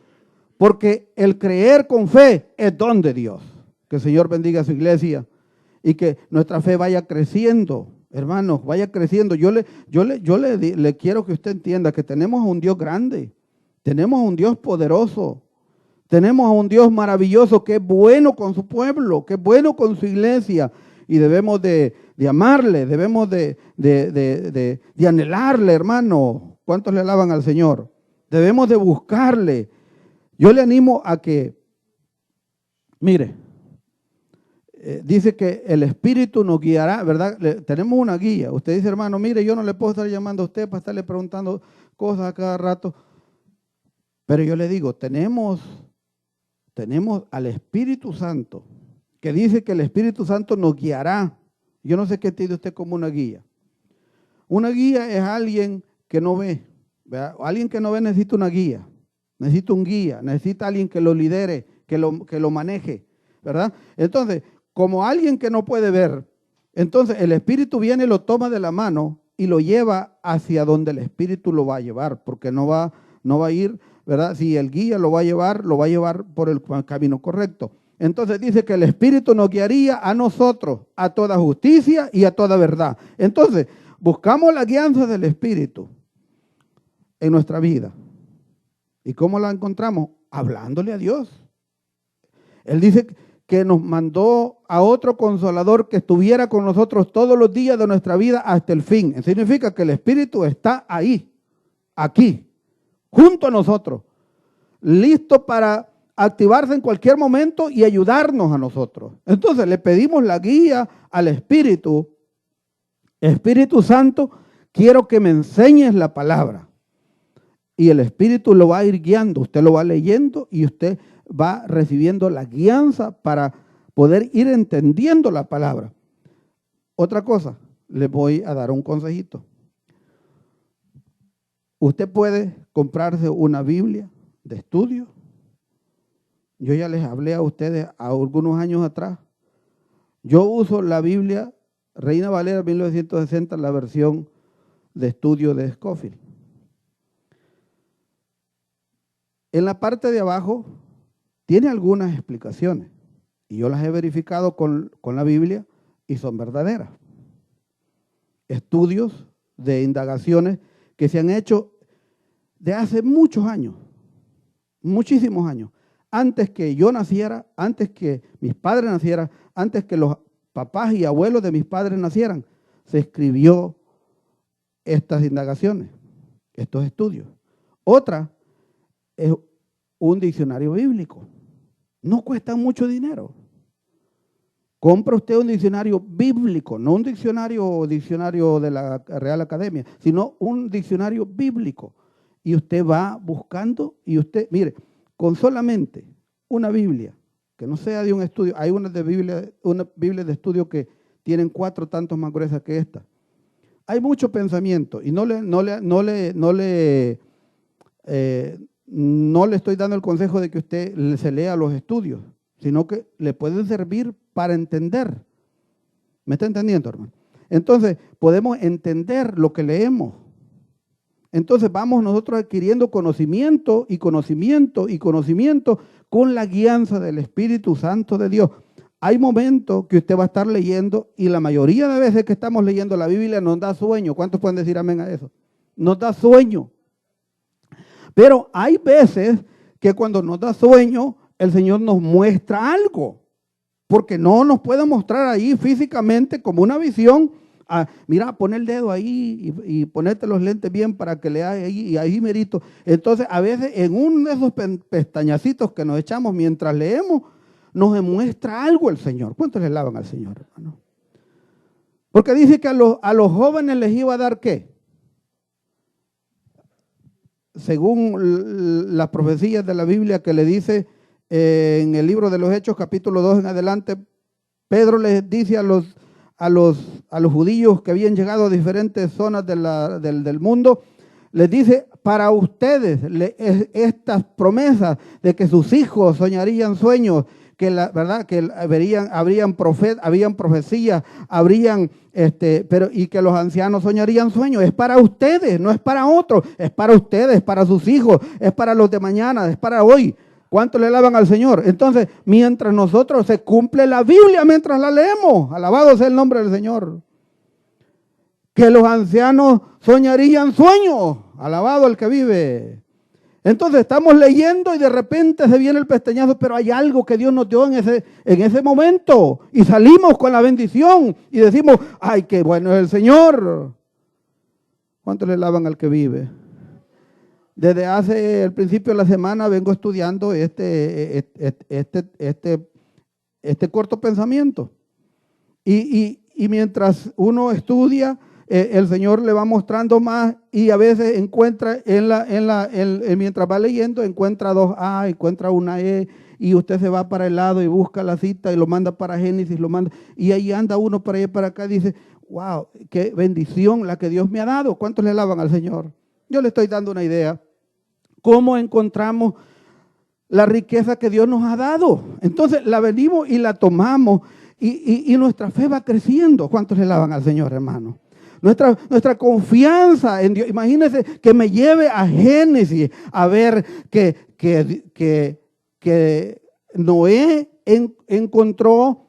Porque el creer con fe es don de Dios. Que el Señor bendiga a su iglesia. Y que nuestra fe vaya creciendo. Hermanos, vaya creciendo. Yo le quiero que usted entienda que tenemos a un Dios grande. Tenemos a un Dios poderoso. Tenemos a un Dios maravilloso que es bueno con su pueblo, que es bueno con su iglesia. Y debemos de amarle, debemos de anhelarle, hermano. ¿Cuántos le alaban al Señor? Debemos de buscarle. Yo le animo a que, mire, dice que el Espíritu nos guiará, ¿verdad? Tenemos una guía. Usted dice, hermano, mire, yo no le puedo estar llamando a usted para estarle preguntando cosas a cada rato. Pero yo le digo, tenemos al Espíritu Santo, que dice que el Espíritu Santo nos guiará. Yo no sé qué tiene usted como una guía. Una guía es alguien que no ve, ¿verdad? Alguien que no ve necesita una guía, necesita un guía, necesita alguien que lo lidere, que lo maneje, ¿verdad? Entonces, como alguien que no puede ver, entonces el Espíritu viene, lo toma de la mano y lo lleva hacia donde el Espíritu lo va a llevar, porque no va a ir, ¿verdad? Si el guía lo va a llevar por el camino correcto. Entonces dice que el Espíritu nos guiaría a nosotros a toda justicia y a toda verdad. Entonces, buscamos la guianza del Espíritu en nuestra vida. ¿Y cómo la encontramos? Hablándole a Dios. Él dice que nos mandó a otro consolador que estuviera con nosotros todos los días de nuestra vida hasta el fin. Eso significa que el Espíritu está ahí, aquí, junto a nosotros, listo para activarse en cualquier momento y ayudarnos a nosotros. Entonces le pedimos la guía al Espíritu. Espíritu Santo, quiero que me enseñes la palabra. Y el Espíritu lo va a ir guiando. Usted lo va leyendo y usted va recibiendo la guianza para poder ir entendiendo la palabra. Otra cosa, le voy a dar un consejito. Usted puede comprarse una Biblia de estudio. Yo ya les hablé a ustedes algunos años atrás. Yo uso la Biblia Reina Valera 1960, la versión de estudio de Scofield. En la parte de abajo tiene algunas explicaciones y yo las he verificado con la Biblia y son verdaderas. Estudios de indagaciones que se han hecho de hace muchos años, muchísimos años. Antes que yo naciera, antes que mis padres nacieran, antes que los papás y abuelos de mis padres nacieran, se escribió estas indagaciones, estos estudios. Otra es un diccionario bíblico. No cuesta mucho dinero. Compra usted un diccionario bíblico, no un diccionario de la Real Academia, sino un diccionario bíblico. Y usted va buscando y usted, mire, con solamente una Biblia, que no sea de un estudio, hay una Biblia de estudio que tienen 4 tantos más gruesas que esta. Hay mucho pensamiento y no le estoy dando el consejo de que usted se lea los estudios, sino que le pueden servir para entender. ¿Me está entendiendo, hermano? Entonces, podemos entender lo que leemos. Entonces, vamos nosotros adquiriendo conocimiento y conocimiento y conocimiento con la guianza del Espíritu Santo de Dios. Hay momentos que usted va a estar leyendo y la mayoría de veces que estamos leyendo la Biblia nos da sueño. ¿Cuántos pueden decir amén a eso? Nos da sueño. Pero hay veces que cuando nos da sueño, el Señor nos muestra algo. Porque no nos puede mostrar ahí físicamente como una visión. Mira, pon el dedo ahí y ponerte los lentes bien para que leas ahí y ahí merito. Entonces, a veces en uno de esos pestañacitos que nos echamos mientras leemos, nos muestra algo el Señor. ¿Cuántos le alaban al Señor, hermano? Porque dice que a los jóvenes les iba a dar ¿qué? Según las profecías de la Biblia que le dice en el libro de los Hechos, capítulo 2 en adelante, Pedro les dice a los judíos que habían llegado a diferentes zonas del mundo, les dice, para ustedes estas promesas de que sus hijos soñarían sueños, que habrían profecías, y que los ancianos soñarían sueños, es para ustedes, no es para otros, es para ustedes, para sus hijos, es para los de mañana, es para hoy. ¿Cuánto le alaban al Señor? Entonces, mientras nosotros se cumple la Biblia, mientras la leemos, alabado sea el nombre del Señor. Que los ancianos soñarían sueños, alabado el que vive. Entonces estamos leyendo y de repente se viene el pestañazo, pero hay algo que Dios nos dio en ese momento. Y salimos con la bendición y decimos, ¡ay, qué bueno es el Señor! ¿Cuánto le alaban al que vive? Desde hace el principio de la semana vengo estudiando este corto pensamiento. Y mientras uno estudia, el Señor le va mostrando más y a veces encuentra mientras va leyendo, encuentra 2A, encuentra una E y usted se va para el lado y busca la cita y lo manda para Génesis, lo manda y ahí anda uno para allá y para acá y dice, wow, qué bendición la que Dios me ha dado. ¿Cuántos le alaban al Señor? Yo le estoy dando una idea. ¿Cómo encontramos la riqueza que Dios nos ha dado? Entonces la venimos y la tomamos y nuestra fe va creciendo. ¿Cuántos le alaban al Señor, hermano? Nuestra confianza en Dios. Imagínense que me lleve a Génesis a ver que Noé encontró,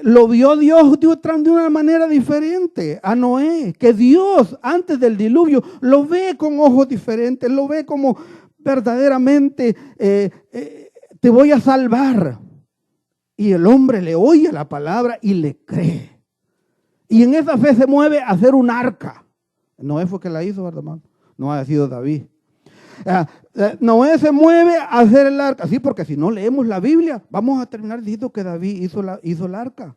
lo vio Dios de una manera diferente a Noé, que Dios antes del diluvio lo ve con ojos diferentes, lo ve como verdaderamente te voy a salvar. Y el hombre le oye la palabra y le cree. Y en esa fe se mueve a hacer un arca. Noé fue que la hizo, ¿verdad, hermano? No ha sido David. Noé se mueve a hacer el arca. Sí, porque si no leemos la Biblia, vamos a terminar diciendo que David hizo el arca.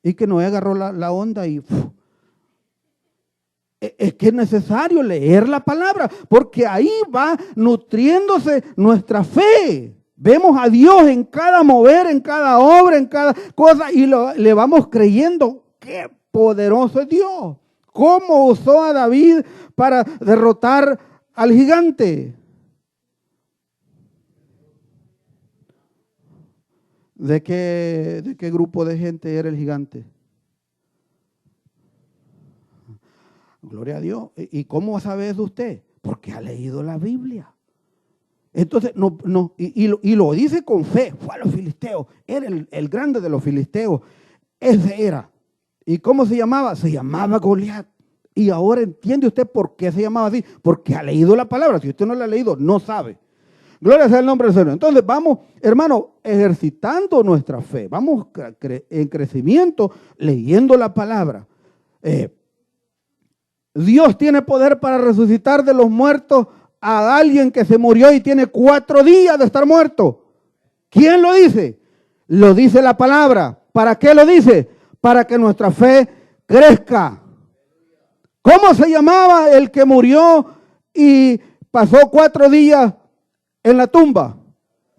Y que Noé agarró la onda y... Es que es necesario leer la palabra, porque ahí va nutriéndose nuestra fe. Vemos a Dios en cada mover, en cada obra, en cada cosa, y le vamos creyendo. ¡Qué poderoso es Dios! ¿Cómo usó a David para derrotar al gigante? ¿De qué grupo de gente era el gigante? Gloria a Dios. ¿Y cómo sabe eso usted? Porque ha leído la Biblia. Entonces, y lo dice con fe. Fue a los filisteos. Era el grande de los filisteos. Ese era. ¿Y cómo se llamaba? Se llamaba Goliat. Y ahora entiende usted por qué se llamaba así. Porque ha leído la palabra. Si usted no la ha leído, no sabe. Gloria sea el nombre del Señor. Entonces vamos, hermano, ejercitando nuestra fe. Vamos en crecimiento leyendo la palabra. Dios tiene poder para resucitar de los muertos a alguien que se murió y tiene 4 días de estar muerto. ¿Quién lo dice? Lo dice la palabra. ¿Para qué lo dice? Para que nuestra fe crezca. ¿Cómo se llamaba el que murió y pasó 4 días en la tumba?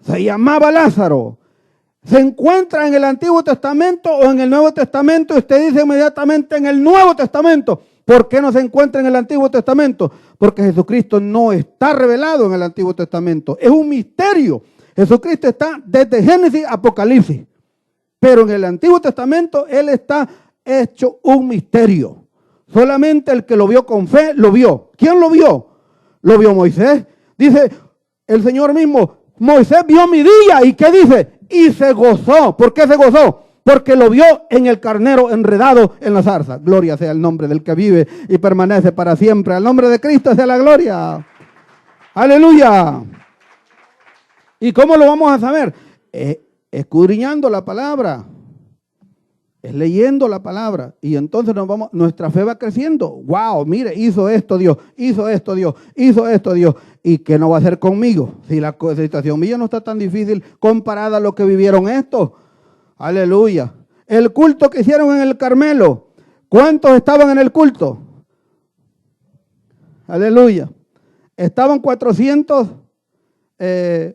Se llamaba Lázaro. ¿Se encuentra en el Antiguo Testamento o en el Nuevo Testamento? Y usted dice inmediatamente en el Nuevo Testamento. ¿Por qué no se encuentra en el Antiguo Testamento? Porque Jesucristo no está revelado en el Antiguo Testamento. Es un misterio. Jesucristo está desde Génesis a Apocalipsis. Pero en el Antiguo Testamento Él está hecho un misterio. Solamente el que lo vio con fe, lo vio. ¿Quién lo vio? Lo vio Moisés. Dice el Señor mismo, Moisés vio mi día. ¿Y qué dice? Y se gozó. ¿Por qué se gozó? Porque lo vio en el carnero enredado en la zarza. Gloria sea el nombre del que vive y permanece para siempre. Al nombre de Cristo sea la gloria. Aleluya. ¿Y cómo lo vamos a saber? Escudriñando la palabra. Es leyendo la palabra. Y entonces nuestra fe va creciendo. Wow, mire, hizo esto Dios, hizo esto Dios, hizo esto Dios. ¿Y qué no va a hacer conmigo? Si la situación mía no está tan difícil comparada a lo que vivieron estos. Aleluya. El culto que hicieron en el Carmelo. ¿Cuántos estaban en el culto? Aleluya. Estaban 400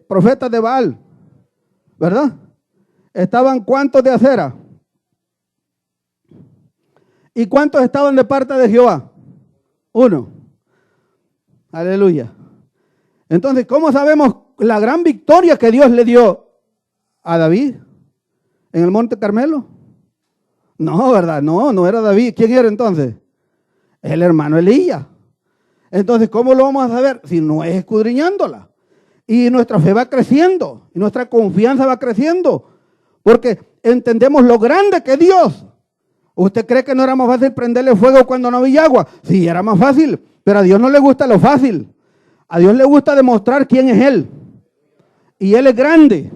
profetas de Baal. ¿Verdad? Estaban ¿cuántos de Acera? ¿Y cuántos estaban de parte de Jehová? 1. Aleluya. Entonces, ¿cómo sabemos la gran victoria que Dios le dio a David en el Monte Carmelo? No, ¿verdad? No era David. ¿Quién era entonces? El hermano Elías. Entonces, ¿cómo lo vamos a saber? Si no es escudriñándola. Y nuestra fe va creciendo. Y nuestra confianza va creciendo. Porque entendemos lo grande que es Dios. ¿Usted cree que no era más fácil prenderle fuego cuando no había agua? Sí, era más fácil. Pero a Dios no le gusta lo fácil. A Dios le gusta demostrar quién es Él. Y Él es grande.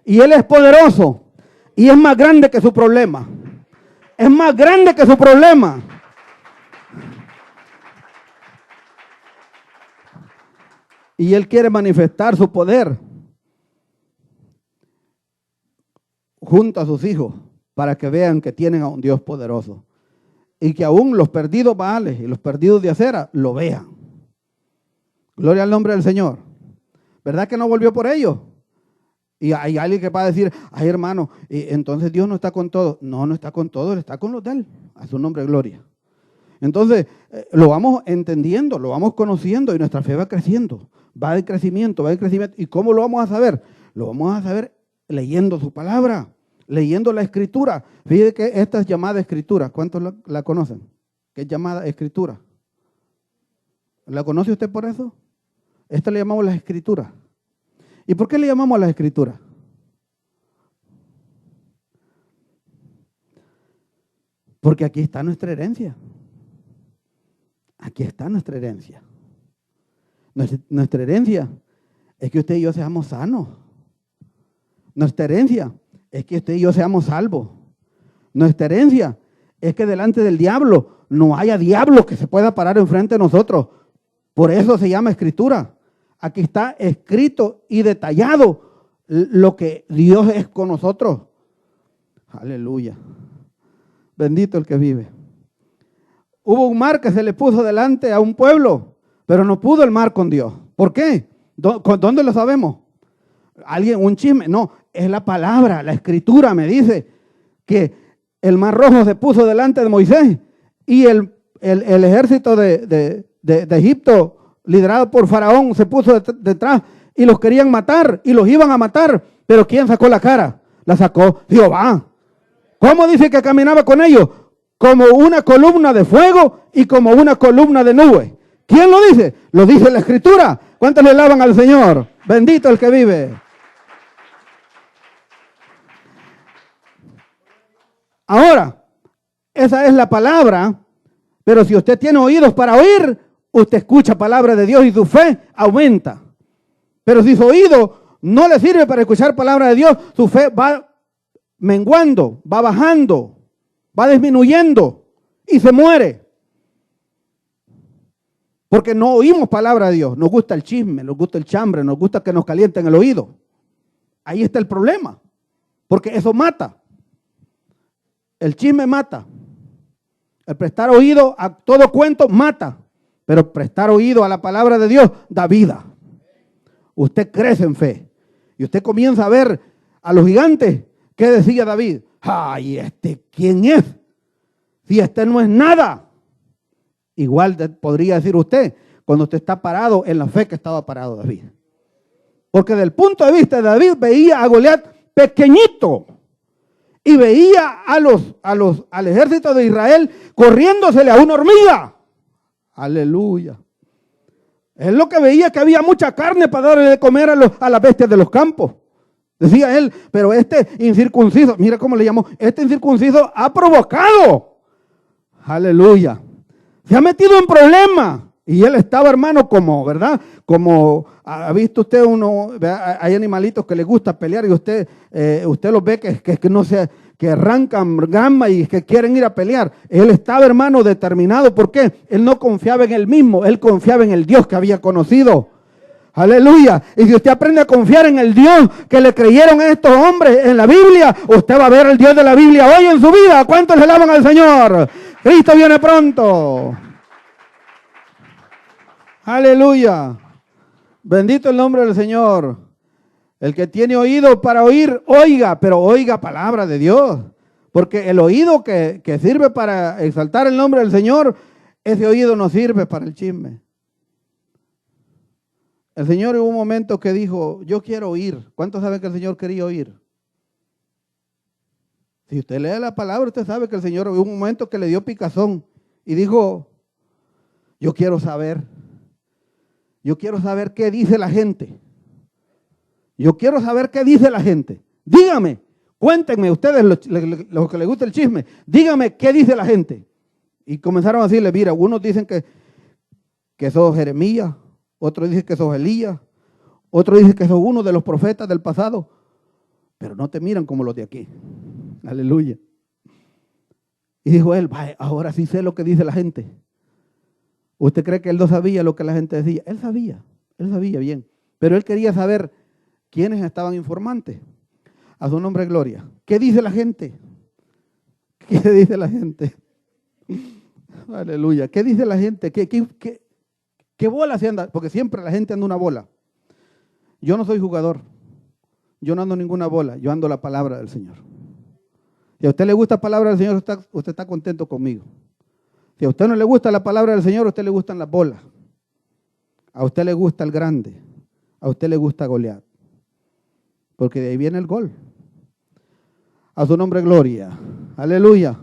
Y Él es poderoso. Y es más grande que su problema. Es más grande que su problema. Y Él quiere manifestar su poder junto a sus hijos para que vean que tienen a un Dios poderoso. Y que aún los perdidos Baales y los perdidos de Acera lo vean. Gloria al nombre del Señor. ¿Verdad que no volvió por ellos? Y hay alguien que va a decir, ay hermano, entonces Dios no está con todos. No, no está con todos, Él está con los de Él. A su nombre, gloria. Entonces, lo vamos entendiendo, lo vamos conociendo y nuestra fe va creciendo. Va de crecimiento, va de crecimiento. ¿Y cómo lo vamos a saber? Lo vamos a saber leyendo su palabra, leyendo la escritura. Fíjate que esta es llamada escritura. ¿Cuántos la conocen? ¿Qué es llamada escritura? ¿La conoce usted por eso? Esta le llamamos la escritura. ¿Y por qué le llamamos la escritura? Porque aquí está nuestra herencia. Aquí está nuestra herencia. Nuestra herencia es que usted y yo seamos sanos. Nuestra herencia es que usted y yo seamos salvos. Nuestra herencia es que delante del diablo no haya diablo que se pueda parar enfrente de nosotros. Por eso se llama escritura. Aquí está escrito y detallado lo que Dios es con nosotros. Aleluya. Bendito el que vive. Hubo un mar que se le puso delante a un pueblo, pero no pudo el mar con Dios. ¿Por qué? ¿Dónde lo sabemos? ¿Alguien, un chisme? No, es la palabra, la escritura me dice que el mar rojo se puso delante de Moisés y el ejército de Egipto, liderado por Faraón, se puso detrás y los querían matar y los iban a matar. Pero ¿quién sacó la cara? La sacó Jehová. ¿Cómo dice que caminaba con ellos? Como una columna de fuego y como una columna de nube. ¿Quién lo dice? Lo dice la escritura. ¿Cuántos le alaban al Señor? Bendito el que vive. Ahora, esa es la palabra, pero si usted tiene oídos para oír, usted escucha palabra de Dios y su fe aumenta. Pero si su oído no le sirve para escuchar palabra de Dios, su fe va menguando, va bajando, va disminuyendo y se muere. Porque no oímos palabra de Dios. Nos gusta el chisme, nos gusta el chambre, nos gusta que nos calienten el oído. Ahí está el problema. Porque eso mata. El chisme mata. El prestar oído a todo cuento mata. Pero prestar oído a la palabra de Dios da vida. Usted crece en fe. Y usted comienza a ver a los gigantes. ¿Qué decía David? Ay, ¿quién es? Si no es nada. Igual podría decir usted cuando usted está parado en la fe que estaba parado David. Porque desde el punto de vista de David veía a Goliat pequeñito y veía al ejército de Israel corriéndosele a una hormiga. Aleluya. Él lo que veía que había mucha carne para darle de comer a las bestias de los campos. Decía él, pero este incircunciso, mira cómo le llamó, este incircunciso ha provocado. Aleluya. Se ha metido en problemas. Y él estaba, hermano, como, ¿verdad? Como, ¿ha visto usted hay animalitos que les gusta pelear y usted los ve que no se, que arrancan gama y que quieren ir a pelear? Él estaba, hermano, determinado. ¿Por qué? Él no confiaba en él mismo, él confiaba en el Dios que había conocido. Aleluya. Y si usted aprende a confiar en el Dios que le creyeron a estos hombres en la Biblia, usted va a ver el Dios de la Biblia hoy en su vida. ¿Cuántos le alaban al Señor? Cristo viene pronto. Aleluya. Bendito el nombre del Señor. El que tiene oído para oír, oiga, pero oiga palabra de Dios. Porque el oído que sirve para exaltar el nombre del Señor, ese oído no sirve para el chisme. El Señor hubo un momento que dijo, yo quiero oír. ¿Cuántos saben que el Señor quería oír? Si usted lee la palabra, usted sabe que el Señor hubo un momento que le dio picazón y dijo, yo quiero saber. Yo quiero saber qué dice la gente. Yo quiero saber qué dice la gente. Dígame, cuéntenme ustedes los que les gusta el chisme. Dígame qué dice la gente. Y comenzaron a decirle, mira, unos dicen que sos Jeremías, otros dicen que sos Elías, otros dicen que sos uno de los profetas del pasado, pero no te miran como los de aquí. Aleluya. Y dijo él, ahora sí sé lo que dice la gente. ¿Usted cree que él no sabía lo que la gente decía? Él sabía bien. Pero él quería saber quiénes estaban informantes. A su nombre, gloria. ¿Qué dice la gente? ¿Qué dice la gente? Aleluya. ¿Qué dice la gente? ¿Qué bola se anda? Porque siempre la gente anda una bola. Yo no soy jugador. Yo no ando ninguna bola. Yo ando la palabra del Señor. Si a usted le gusta la palabra del Señor, usted está contento conmigo. Si a usted no le gusta la palabra del Señor, a usted le gustan las bolas. A usted le gusta el grande. A usted le gusta Goliat. Porque de ahí viene el gol. A su nombre, gloria. Aleluya.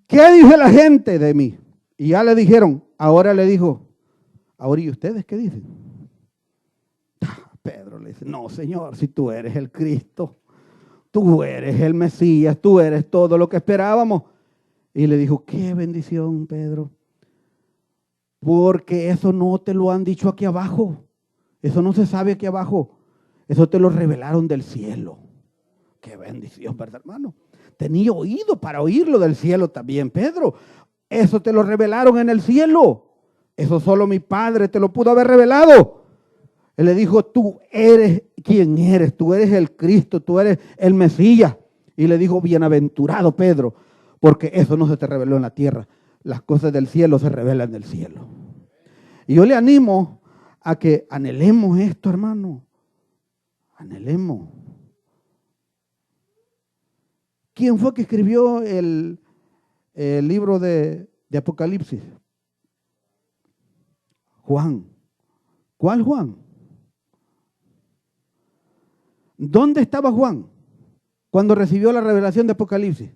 ¿Qué dice la gente de mí? Y ya le dijeron, ahora le dijo, ahora ¿y ustedes qué dicen? Pedro le dice, no, Señor, si tú eres el Cristo, tú eres el Mesías, tú eres todo lo que esperábamos. Y le dijo, qué bendición, Pedro, porque eso no te lo han dicho aquí abajo, eso no se sabe aquí abajo, eso te lo revelaron del cielo. Qué bendición, ¿verdad, hermano? Tenía oído para oírlo del cielo también, Pedro. Eso te lo revelaron en el cielo. Eso solo mi Padre te lo pudo haber revelado. Él le dijo, tú eres quien eres, tú eres el Cristo, tú eres el Mesías. Y le dijo, bienaventurado Pedro, porque eso no se te reveló en la tierra. Las cosas del cielo se revelan del cielo. Y yo le animo a que anhelemos esto, hermano. Anhelemos. ¿Quién fue que escribió el libro de Apocalipsis? Juan. ¿Cuál Juan? ¿Dónde estaba Juan cuando recibió la revelación de Apocalipsis?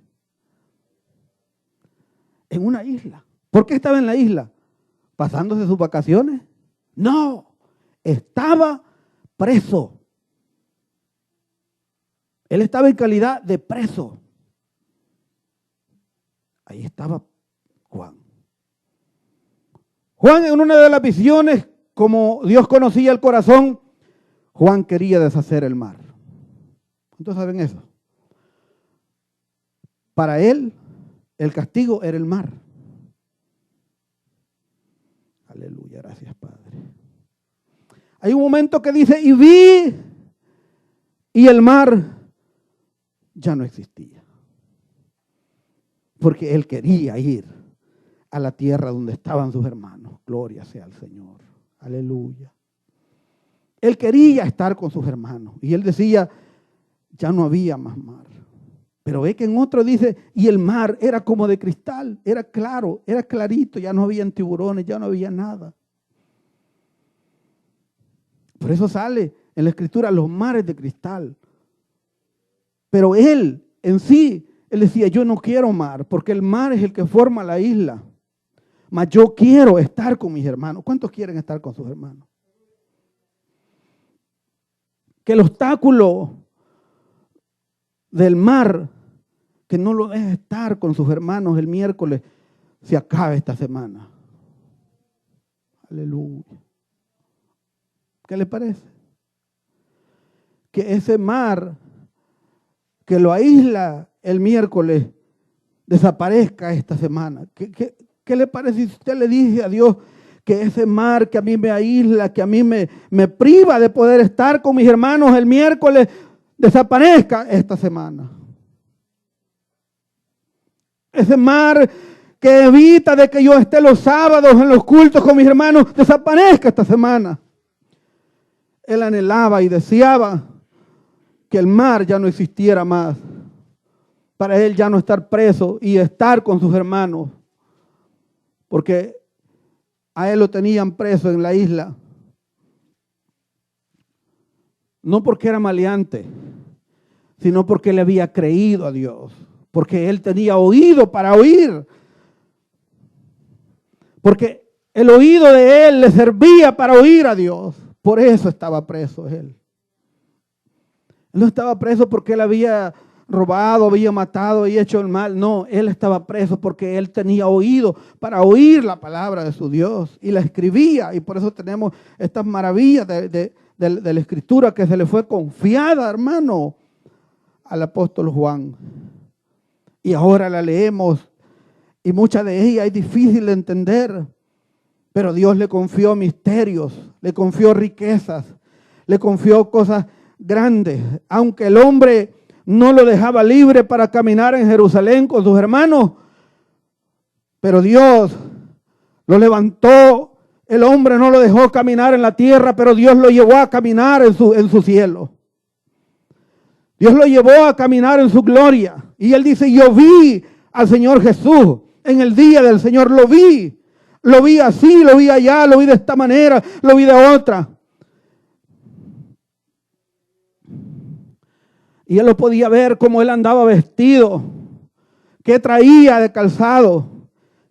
En una isla. ¿Por qué estaba en la isla? ¿Pasándose sus vacaciones? No, estaba preso. Él estaba en calidad de preso. Ahí estaba Juan. Juan, en una de las visiones, como Dios conocía el corazón, Juan quería deshacer el mar. ¿Cuántos saben eso? Para él, el castigo era el mar. Aleluya, gracias Padre. Hay un momento que dice, y vi, y el mar ya no existía. Porque él quería ir a la tierra donde estaban sus hermanos. Gloria sea al Señor. Aleluya. Él quería estar con sus hermanos. Y él decía, ya no había más mar. Pero ve que en otro dice, y el mar era como de cristal, era claro, era clarito, ya no habían tiburones, ya no había nada. Por eso sale en la escritura los mares de cristal. Pero él en sí, él decía, yo no quiero mar, porque el mar es el que forma la isla. Mas yo quiero estar con mis hermanos. ¿Cuántos quieren estar con sus hermanos? Que el obstáculo del mar, que no lo deje estar con sus hermanos el miércoles, se acabe esta semana. Aleluya. ¿Qué les parece? Que ese mar que lo aísla el miércoles desaparezca esta semana. ¿Qué le parece si usted le dice a Dios que ese mar que a mí me aísla, que a mí me priva de poder estar con mis hermanos el miércoles, desaparezca esta semana? Ese mar que evita de que yo esté los sábados en los cultos con mis hermanos, desaparezca esta semana. Él anhelaba y deseaba que el mar ya no existiera más, para él ya no estar preso y estar con sus hermanos, porque a él lo tenían preso en la isla, no porque era maleante, sino porque le había creído a Dios, porque él tenía oído para oír, porque el oído de él le servía para oír a Dios. Por eso estaba preso él. Él no estaba preso porque él había robado, había matado y hecho el mal. No, él estaba preso porque él tenía oído para oír la palabra de su Dios y la escribía. Y por eso tenemos estas maravillas de la escritura que se le fue confiada, hermano, al apóstol Juan. Y ahora la leemos y muchas de ellas es difícil de entender. Pero Dios le confió misterios, le confió riquezas, le confió cosas grandes. Aunque el hombre no lo dejaba libre para caminar en Jerusalén con sus hermanos, pero Dios lo levantó. El hombre no lo dejó caminar en la tierra, pero Dios lo llevó a caminar en su cielo. Dios lo llevó a caminar en su gloria. Y él dice, yo vi al Señor Jesús en el día del Señor, lo vi. Lo vi así, lo vi allá, lo vi de esta manera, lo vi de otra. Y él lo podía ver cómo él andaba vestido, qué traía de calzado,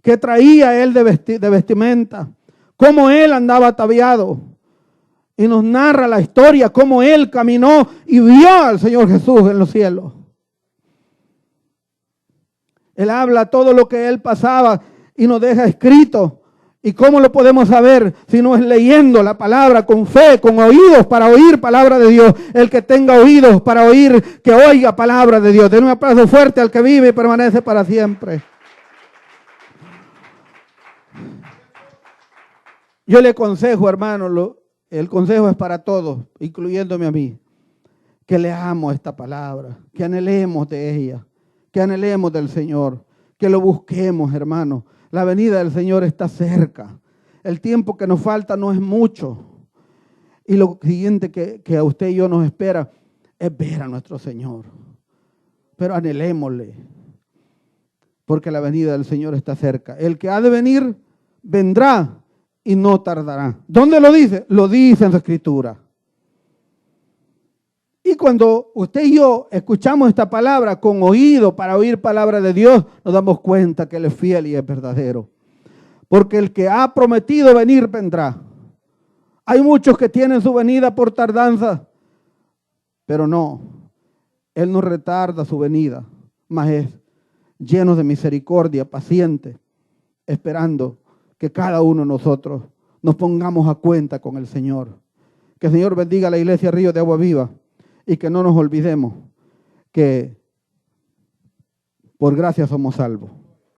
qué traía él de vestimenta, cómo él andaba ataviado. Y nos narra la historia, cómo él caminó y vio al Señor Jesús en los cielos. Él habla todo lo que él pasaba y nos deja escrito. ¿Y cómo lo podemos saber? Si no es leyendo la palabra con fe, con oídos para oír palabra de Dios. El que tenga oídos para oír, que oiga palabra de Dios. Den un aplauso fuerte al que vive y permanece para siempre. Yo le aconsejo, hermano, el consejo es para todos, incluyéndome a mí, que leamos esta palabra, que anhelemos de ella, que anhelemos del Señor, que lo busquemos, hermano. La venida del Señor está cerca. El tiempo que nos falta no es mucho. Y lo siguiente que a usted y yo nos espera es ver a nuestro Señor. Pero anhelémosle, porque la venida del Señor está cerca. El que ha de venir, vendrá y no tardará. ¿Dónde lo dice? Lo dice en la Escritura. Y cuando usted y yo escuchamos esta palabra con oído para oír palabra de Dios, nos damos cuenta que Él es fiel y es verdadero. Porque el que ha prometido venir, vendrá. Hay muchos que tienen su venida por tardanza, pero no. Él no retarda su venida, mas es lleno de misericordia, paciente, esperando que cada uno de nosotros nos pongamos a cuenta con el Señor. Que el Señor bendiga a la iglesia Río de Agua Viva. Y que no nos olvidemos que por gracia somos salvos.